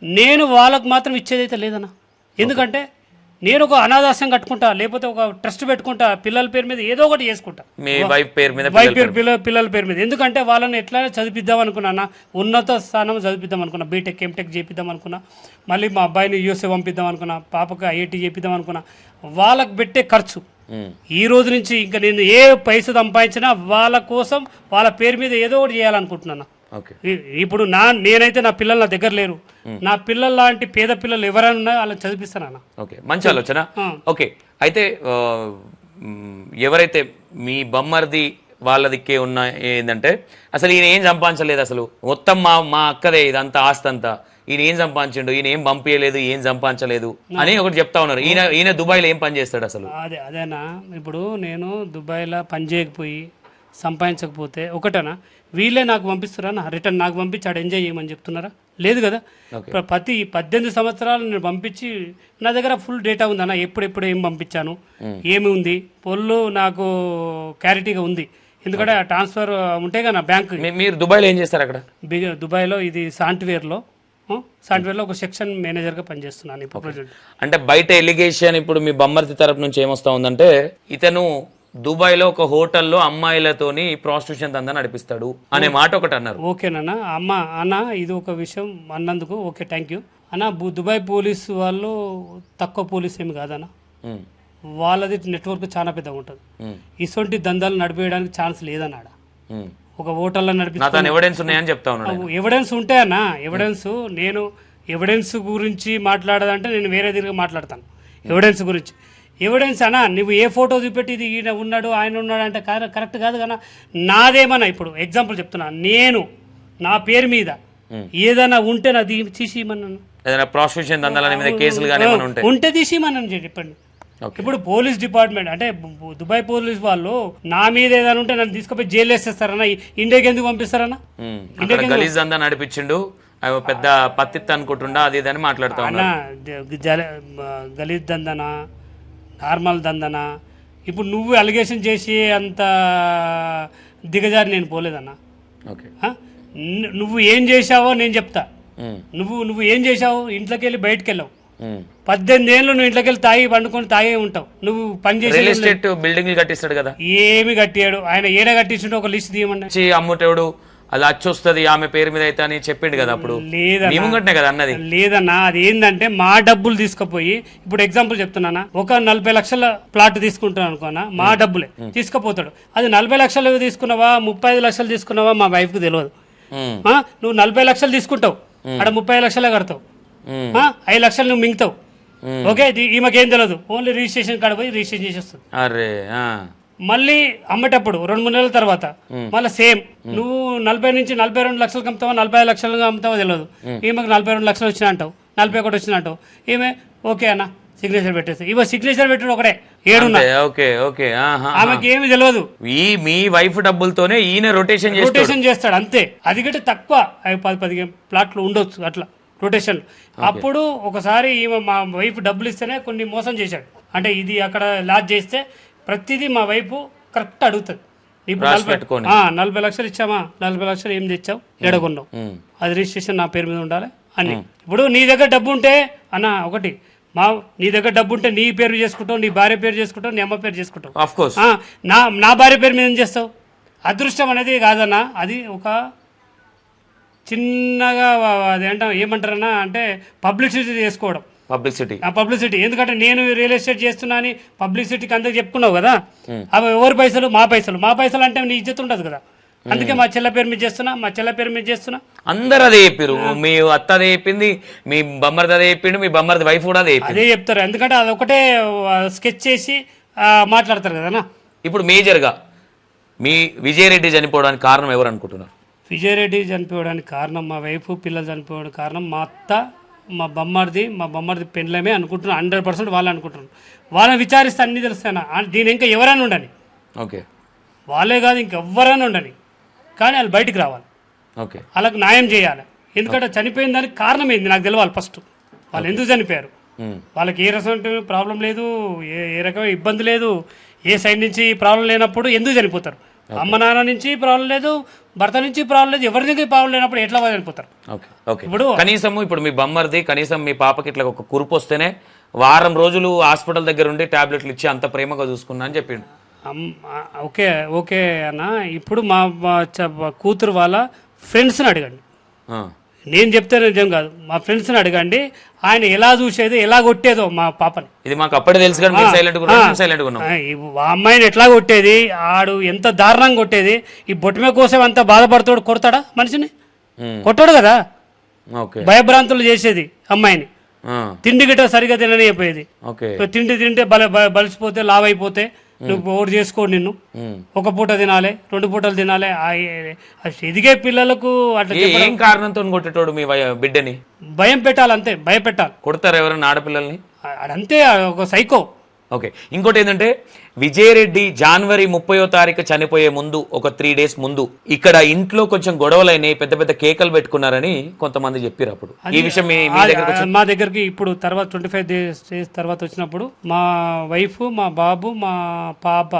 Speaker 2: నేను వాళ్ళకు మాత్రం ఇచ్చేదైతే లేదన్నా. ఎందుకంటే నేను ఒక అనాథాశ్రమం కట్టుకుంటా, లేకపోతే ఒక ట్రస్ట్ పెట్టుకుంటా, పిల్లల పేరు మీద ఏదో ఒకటి చేసుకుంటా,
Speaker 1: మీ వైఫ్ పేరు మీద,
Speaker 2: పిల్లల పేరు మీద. ఎందుకంటే వాళ్ళని ఎట్లా చదివిద్దాం అనుకున్నా, ఉన్నత స్థానం చదివిద్దాం అనుకున్నా, బీటెక్ ఎంటెక్ చేపిద్దాం అనుకున్నా, మళ్ళీ మా అబ్బాయిని యూఎస్ఏ పంపిద్దాం అనుకున్నా, పాపకు ఐఐటి చేపిద్దాం అనుకున్నా. వాళ్ళకు పెట్టే ఖర్చు ఈ రోజు నుంచి ఇంకా నేను ఏ పైసలు సంపాదించినా వాళ్ళ కోసం వాళ్ళ పేరు మీద ఏదో ఒకటి చేయాలనుకుంటున్నాను. ఇప్పుడు నేనైతే నా పిల్లలు నా దగ్గర లేరు, నా పిల్లలు లాంటి పేద పిల్లలు ఎవరైనా వాళ్ళని చదివిస్తానన్న.
Speaker 1: ఓకే, మంచి ఆలోచన. ఓకే, అయితే ఎవరైతే మీ బొమ్మర్ది వాళ్ళ దిక్కే ఉన్న ఏంటంటే అసలు ఈయన ఏం సంపాదించలేదు, అసలు మొత్తం మా అక్కదే ఇదంతా ఆస్తి అంతా, ఈయన ఏం సంపాదించిండు, ఈయన ఏం పంపించలేదు, ఏం సంపాదించలేదు అని ఒకటి చెప్తా ఉన్నారు. ఈయన దుబాయ్లో ఏం పని చేస్తాడు అసలు?
Speaker 2: అదేనా, ఇప్పుడు నేను దుబాయ్లో పని చేయకపోయి సంపాదించకపోతే ఒకటనా వీళ్ళే నాకు పంపిస్తారా, రిటర్న్ నాకు పంపించి ఆడ ఎంజాయ్ చేయమని చెప్తున్నారా? లేదు కదా. ప్రతి 18 సంవత్సరాలు నేను పంపించి నా దగ్గర ఫుల్ డేటా ఉంది అన్న, ఎప్పుడెప్పుడు ఏం పంపించాను, ఏమి ఉంది, పొల్లు నాకు క్లారిటీగా ఉంది. ఎందుకంటే ట్రాన్స్ఫర్ ఉంటే కదా నా బ్యాంక్.
Speaker 1: మీరు దుబాయ్లో ఏం చేస్తారు అక్కడ?
Speaker 2: దుబాయ్లో ఇది సాఫ్ట్వేర్లో ఒక సెక్షన్ మేనేజర్గా పనిచేస్తున్నాను ఇప్పుడు ప్రెజెంట్.
Speaker 1: అంటే బయట ఎలిగేషన్ ఇప్పుడు మీ బొమ్మర్తి తరపు నుంచి ఏమొస్తా ఉందంటే ఇతను దుబాయ్లో ఒక హోటల్లో అమ్మాయిలతోని ప్రాస్టిట్యూషన్ దందా నడిపిస్తాడు అనే మాట ఒకటి అన్నారు.
Speaker 2: ఓకేనన్నా అన్న ఇది ఒక విషయం అన్నందుకు ఓకే, థ్యాంక్ యూ అన్న. దుబాయ్ పోలీస్ వాళ్ళు తక్కువ పోలీస్ ఏమి కాదన్న, వాళ్ళది నెట్వర్క్ చాలా పెద్దగా ఉంటుంది. ఇటువంటి దందాలు నడిపేయడానికి ఛాన్స్ లేదన్నాడ. ఒక హోటల్లో నడిపిస్తాను
Speaker 1: ఎవిడెన్స్ ఉన్నాయని చెప్తా ఉన్నాడు.
Speaker 2: ఎవిడెన్స్ ఉంటే అన్న, నేను ఎవిడెన్స్ గురించి మాట్లాడదంటే నేను వేరే తిరిగి మాట్లాడతాను. ఎవిడెన్స్ అన్నా, నువ్వు ఏ ఫోటో చూపెట్టి ఇది ఈయన ఉన్నాడు ఆయన ఉన్నాడు అంటే కరెక్ట్ కాదు కదా. నాదేమన్నా ఇప్పుడు ఎగ్జాంపుల్ చెప్తున్నా, నేను నా పేరు మీద ఏదైనా ఉంటే నా తీసి ఇమ్మన్నాను, ఉంటే తీసి ఇమ్మన్నాను చెప్పండి. ఇప్పుడు పోలీస్ డిపార్ట్మెంట్ అంటే దుబాయ్ పోలీస్ వాళ్ళు నా మీద ఏదైనా ఉంటే నన్ను తీసుకుపోయి జైలు వేసేస్తారన్నా, ఇండియాకి ఎందుకు పంపిస్తారన్నా?
Speaker 1: నడిపించిండు పెద్ద పత్తిత్ అనుకుంటుండా అది ఇది అని మాట్లాడుతా ఉన్నా.
Speaker 2: గలీజ్ దందనా, నార్మల్ దందనా. ఇప్పుడు నువ్వు అలిగేషన్ చేసి అంత దిగజారి నేను పోలేదన్నా. నువ్వు ఏం చేశావో నేను చెప్తా. నువ్వు ఏం చేశావు, ఇంట్లోకి వెళ్ళి బయటకు వెళ్ళావు. 18 ఏళ్ళు నువ్వు ఇంట్లోకి వెళ్ళి తాగి పండుకొని తాగే ఉంటావు. నువ్వు పని చేసి
Speaker 1: బిల్డింగ్ కట్టిస్తాడు కదా,
Speaker 2: ఏమి కట్టాడు ఆయన, ఏడ కట్టించుంటే ఒక లిస్ట్ తీయమన్నా.
Speaker 1: అమ్ముతాడు అది అచ్చొస్తుంది ఆమె పేరు మీద అయితే అని చెప్పిండు కదా అప్పుడు. లేదన్నా కదా అన్నది.
Speaker 2: లేదన్నా, అది ఏంటంటే మా డబ్బులు తీసుకుపోయి, ఇప్పుడు ఎగ్జాంపుల్ చెప్తున్నానా, ఒక 40 లక్షల ప్లాట్ తీసుకుంటాను అనుకోనా, మా డబ్బులే తీసుకుపోతాడు. అది 40 లక్షలు తీసుకున్నావా 35 లక్షలు తీసుకున్నావా మా వైఫ్ కు తెలియదు. నువ్వు 40 లక్షలు తీసుకుంటావు, అక్కడ 30 లక్షలే కడతావు, 5 లక్షలు నువ్వు మింగుతావు. ఓకే, ఈమెకేం తెలియదు, ఓన్లీ రిజిస్ట్రేషన్ కాడ పోయి రిజిస్ట్రేషన్ చేసేస్తుంది. మళ్ళీ అమ్మేటప్పుడు 2-3 నెలల తర్వాత మళ్ళీ సేమ్, నువ్వు 40 నుంచి 42 లక్షలకు అమ్ముతావా 45 లక్షలుగా అమ్ముతావో తెలియదు. ఈమెకు 42 లక్షలు వచ్చినా అంటావు, 41 వచ్చినా అంటావు. ఈమె ఓకే అన్న సిగ్నేచర్ పెట్టేసి, ఇవ సిగ్నేచర్ పెట్టాడు ఒకటే 7. ఆమెకి ఏమి తెలియదు.
Speaker 1: మీ వైఫ్ డబ్బులతోనే ఈయన రొటేషన్
Speaker 2: చేస్తాడు అంతే. అది కంటే తక్కువ 10-15 ప్లాట్లు ఉండొచ్చు అట్లా రొటేషన్. అప్పుడు ఒకసారి ఈమె మా వైఫ్ డబ్బులు ఇస్తేనే కొన్ని మోసం చేశాడు. అంటే ఇది అక్కడ లాజ్ చేస్తే ప్రతిదీ మా వైపు కరెక్ట్ అడుగుతుంది. ఇప్పుడు 40 లక్షలు ఇచ్చామా, 40 లక్షలు ఏం తెచ్చావు, ఎడగొన్నావు, అది రిజిస్ట్రేషన్ నా పేరు మీద ఉండాలి అన్ని. ఇప్పుడు నీ దగ్గర డబ్బు ఉంటే అన్న ఒకటి, నీ దగ్గర డబ్బు ఉంటే నీ పేరు చేసుకుంటావు, నీ భార్య పేరు చేసుకుంటావు, నీ అమ్మ పేరు చేసుకుంటావు. నా భార్య పేరు మీద ఏం చేస్తావు? అదృష్టం అనేది కాదన్నా, అది ఒక చిన్నగా అదేంట ఏమంటారన్నా అంటే పబ్లిసిటీ చేసుకోవడం. పబ్లిసిటీ ఎందుకంటే నేను రియల్ ఎస్టేట్ చేస్తున్నా అని పబ్లిసిటీకి అందరికి చెప్పుకున్నావు కదా. అవి ఎవరి పైసలు? మా పైసలు అంటే నీ ఇజ్జత్ ఉండదు కదా. అందుకే మా చెల్ల పేరు మీద చేస్తున్నా,
Speaker 1: అందరు అదే చెప్పారు. మీ అత్త అదే చెప్పింది, మీ బొమ్మర్ది అదే చెప్పిండు, మీ బొమ్మర్ది వైఫ్ కూడా అదే
Speaker 2: చెప్తారు. ఎందుకంటే అదొకటే స్కెచ్ చేసి మాట్లాడతారు కదా.
Speaker 1: ఇప్పుడు మేజర్గా మీ విజయరెడ్డి చనిపోవడానికి కారణం ఎవరు అనుకుంటున్నారు?
Speaker 2: విజయరెడ్డి చనిపోవడానికి కారణం మా వైఫ్, పిల్లలు చనిపోవడానికి కారణం మా అత్త, మా బొమ్మడిది పెండ్లమే అనుకుంటున్నాను. 100% వాళ్ళు అనుకుంటున్నాను. వాళ్ళని విచారిస్తే అన్నీ తెలుస్తాను. దీని ఇంకా ఎవరైనా ఉండని,
Speaker 1: ఓకే,
Speaker 2: వాళ్ళే కాదు ఇంకెవ్వరైనా ఉండని, కానీ వాళ్ళు బయటికి రావాలి,
Speaker 1: ఓకే,
Speaker 2: వాళ్ళకి న్యాయం చేయాలి. ఎందుకంటే చనిపోయిన దానికి కారణం ఏంది నాకు తెలియాలి ఫస్ట్. వాళ్ళు ఎందుకు చనిపోయారు, వాళ్ళకి ఏ రకం ప్రాబ్లం లేదు, ఏ రకమైన ఇబ్బంది లేదు, ఏ సైడ్ నుంచి ప్రాబ్లం లేనప్పుడు ఎందుకు చనిపోతారు? అమ్మ నాన్న నుంచి ప్రాబ్లం లేదు, భర్త నుంచి ప్రాబ్లం లేదు, ఎవరి నుంచి ప్రాబ్లం లేనప్పుడు ఎట్లా చనిపోతారు? ఇప్పుడు
Speaker 1: కనీసం ఇప్పుడు మీ బొమ్మర్ది కనీసం మీ పాపకి ఇట్లా ఒక కురుపు వస్తేనే వారం రోజులు హాస్పిటల్ దగ్గర ఉండి టాబ్లెట్లు ఇచ్చి అంత ప్రేమగా చూసుకున్నా అని చెప్పిండు.
Speaker 2: ఓకే ఓకే అన్న. ఇప్పుడు మా కూతురు వాళ్ళ ఫ్రెండ్స్ని అడగండి, నేను చెప్తే నిజం కాదు, మా ఫ్రెండ్స్ని అడగండి, ఆయన ఎలా చూసేది ఎలా కొట్టేదో మా పాపని.
Speaker 1: ఇది మాకు అప్పుడే తెలుసు కానీ సైలెంట్ ఉన్నాం.
Speaker 2: ఆ అమ్మాయిని ఎట్లా కొట్టేది, ఆడు ఎంత దారుణంగా కొట్టేది, ఈ బొట్టమే కోసం అంత బాధపడతాడు, కొడతాడా మనిషిని? కొట్టాడు కదా. భయభ్రాంతులు చేసేది అమ్మాయిని, తిండి గిట్ట సరిగా తిననిపోయేది, తిండి తింటే బలిసిపోతే లావైపోతే నువ్వు ఓటు చేసుకోడు, నిన్ను ఒక పూట తినాలి, 2 పూటలు తినాలి. ఎదిగే పిల్లలకు అట్లా
Speaker 1: ఏం కారణంతో కొట్టేటోడు మీ బిడ్డని?
Speaker 2: భయం పెట్టాలి, అంతే, భయపెట్టాలి.
Speaker 1: కొడతారు ఎవరైనా ఆడపిల్లల్ని?
Speaker 2: అడంతే ఒక సైకో.
Speaker 1: ఓకే, ఇంకోటి ఏంటంటే విజయరెడ్డి జనవరి 30వ తారీఖు చనిపోయే ముందు ఒక 3 days ముందు ఇక్కడ ఇంట్లో కొంచెం గొడవలైనాయి, పెద్ద పెద్ద కేకలు పెట్టుకున్నారని కొంతమంది చెప్పారు. అప్పుడు ఈ విషయం
Speaker 2: మా దగ్గరికి ఇప్పుడు తర్వాత 25 days తర్వాత వచ్చినప్పుడు మా వైఫ్, మా బాబు, మా పాప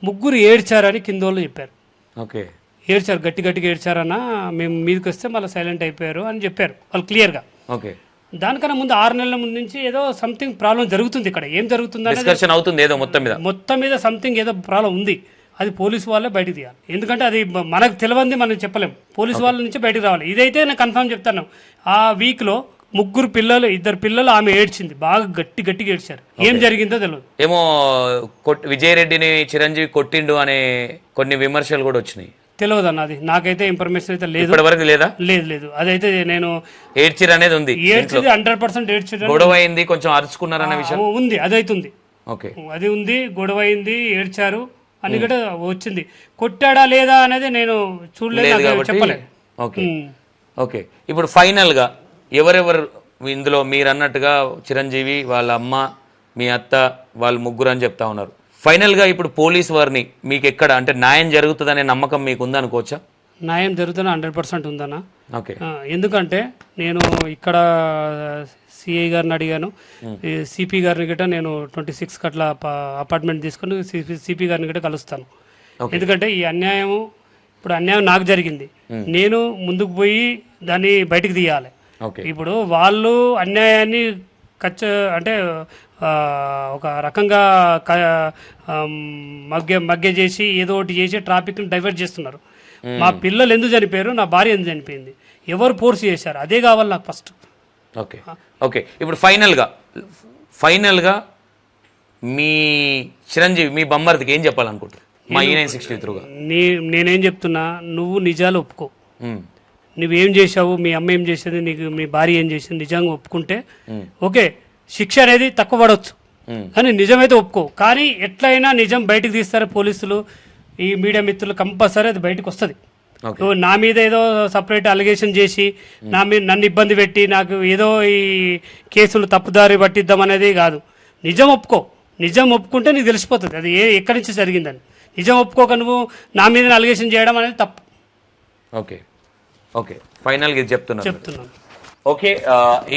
Speaker 2: ముగ్గురు ఏడ్చారని కింద వాళ్ళు చెప్పారు.
Speaker 1: ఓకే,
Speaker 2: ఏడ్చారు, గట్టిగా ఏడ్చారన్న, మేము మీదకి వస్తే మళ్ళీ సైలెంట్ అయిపోయారు అని చెప్పారు వాళ్ళు క్లియర్గా.
Speaker 1: ఓకే,
Speaker 2: దానికన్నా ముందు 6 నెలల ముందు నుంచి ఏదో సంథింగ్ ప్రాబ్లం జరుగుతుంది. ఇక్కడ ఏం జరుగుతుంది
Speaker 1: డిస్కషన్ అవుతుంది, ఏదో మొత్తం మీద
Speaker 2: సంథింగ్ ఏదో ప్రాబ్లం ఉంది. అది పోలీసు వాళ్ళే బయటకు తీయాలి, ఎందుకంటే అది మనకు తెలియంది మనం చెప్పలేం. పోలీసు వాళ్ళ నుంచి బయటకు రావాలి. ఇదైతే నేను కన్ఫర్మ్ చెప్తాను. ఆ వీక్లో 3 పిల్లలు, 2 పిల్లలు ఆమె ఏడ్చింది, బాగా గట్టిగా ఏడ్చారు. ఏం జరిగిందో తెలియదు.
Speaker 1: ఏమో విజయరెడ్డిని చిరంజీవి కొట్టిండు అనే కొన్ని విమర్శలు కూడా వచ్చినాయి.
Speaker 2: తెలియదు అన్న, అది నాకైతే ఇన్ఫర్మేషన్ అయితే లేదు,
Speaker 1: ఇప్పటివరకు లేదా?
Speaker 2: లేదు. అదైతే నేను
Speaker 1: ఏడ్చిరు అనేది ఉంది,
Speaker 2: ఏడ్చింది 100% ఏడ్చారు.
Speaker 1: గొడవ అయింది, కొంచెం అరుచుకున్నారన్న విషయం
Speaker 2: ఉంది, అదైతే ఉంది.
Speaker 1: ఓకే,
Speaker 2: అది ఉంది, గొడవ అయింది, ఏడ్చారు అని కూడా వచ్చింది. కొట్టాడా లేదా అనేది నేను చూడలేదు, చెప్పలేదు.
Speaker 1: ఓకే ఓకే, ఇప్పుడు ఫైనల్ గా ఎవరెవరు ఇందులో మీరు అన్నట్టుగా చిరంజీవి వాళ్ళ అమ్మ, మీ అత్త, వాళ్ళు ముగ్గురు అని చెప్తా ఉన్నారు. ఫైనల్గా ఇప్పుడు పోలీస్ వారిని మీకు ఎక్కడ అంటే న్యాయం జరుగుతుందనే నమ్మకం మీకు ఉందనుకోవచ్చా?
Speaker 2: న్యాయం జరుగుతుందని 100% ఉందన్న.
Speaker 1: ఓకే,
Speaker 2: ఎందుకంటే నేను ఇక్కడ సిఐ గారిని అడిగాను, సిపి గారిని గట్రా నేను 26 అట్లా అపార్ట్మెంట్ తీసుకుని సిపి గారిని గట్రా కలుస్తాను. ఎందుకంటే ఈ అన్యాయం నాకు జరిగింది, నేను ముందుకు పోయి దాన్ని బయటకు తీయాలి. ఇప్పుడు వాళ్ళు అన్యాయాన్ని అంటే ఒక రకంగా మగ్గ చేసి ఏదో ఒకటి చేసి ట్రాఫిక్ని డైవర్ట్ చేస్తున్నారు. మా పిల్లలు ఎందుకు చనిపోయారు, నా భార్య ఎందుకు చనిపోయింది, ఎవరు ఫోర్స్ చేశారు, అదే కావాలి నాకు ఫస్ట్.
Speaker 1: ఓకే ఓకే, ఇప్పుడు ఫైనల్గా మీ చిరంజీవి మీ బొమ్మర్దికి ఏం చెప్పాలనుకుంటారు మా E960 త్రూగా?
Speaker 2: నేనేం చెప్తున్నా, నువ్వు నిజాలు ఒప్పుకో. నువ్వేం చేసావు, మీ అమ్మ ఏం చేసేది, నీకు మీ భార్య ఏం చేసింది, నిజంగా ఒప్పుకుంటే ఓకే, శిక్ష అనేది తక్కువ పడవచ్చు, కానీ నిజమైతే ఒప్పుకో. కానీ ఎట్లయినా నిజం బయటకు తీస్తారు పోలీసులు, ఈ మీడియా మిత్రులు, కంపల్సరీ అది బయటకు వస్తుంది. నా మీద ఏదో సపరేట్ అలిగేషన్ చేసి నన్ను ఇబ్బంది పెట్టి నాకు ఏదో ఈ కేసులు తప్పుదారి పట్టిద్దాం అనేది కాదు. నిజం ఒప్పుకో, నిజం ఒప్పుకుంటే నీకు తెలిసిపోతుంది అది ఎక్కడి నుంచి జరిగిందని. నిజం ఒప్పుకోక నువ్వు నా మీద అలిగేషన్ చేయడం అనేది తప్పు.
Speaker 1: ఓకే ఓకే, ఫైనల్గా ఇది
Speaker 2: చెప్తున్నాను.
Speaker 1: ఓకే,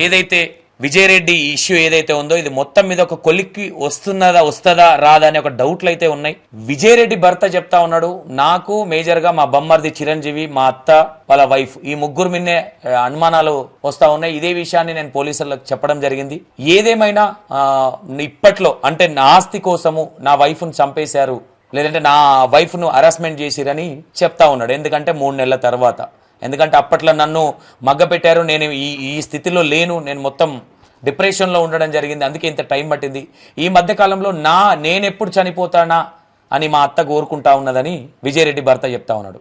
Speaker 1: ఏదైతే విజయరెడ్డి ఇష్యూ ఏదైతే ఉందో ఇది మొత్తం మీద ఒక కొలిక్కి వస్తుందా రాదా అనే ఒక డౌట్లు అయితే ఉన్నాయి. విజయరెడ్డి భర్త చెప్తా ఉన్నాడు, నాకు మేజర్గా మా బొమ్మర్ది చిరంజీవి, మా అత్త, వాళ్ళ వైఫ్, ఈ ముగ్గురు మిన్నే అనుమానాలు వస్తా ఉన్నాయి. ఇదే విషయాన్ని నేను పోలీసులకు చెప్పడం జరిగింది. ఏదేమైనా ఇప్పట్లో అంటే నా ఆస్తి కోసము నా వైఫ్ను చంపేశారు, లేదంటే నా వైఫ్ను హరాస్మెంట్ చేసిరని చెప్తా ఉన్నాడు. ఎందుకంటే 3 నెలల తర్వాత, ఎందుకంటే అప్పట్లో నన్ను మగ్గపెట్టారు, నేను ఈ స్థితిలో లేను, నేను మొత్తం డిప్రెషన్లో ఉండడం జరిగింది, అందుకే ఇంత టైం పట్టింది. ఈ మధ్యకాలంలో నేనెప్పుడు చనిపోతానా అని మా అత్త కోరుకుంటా ఉన్నదని విజయరెడ్డి భర్త చెప్తా ఉన్నాడు.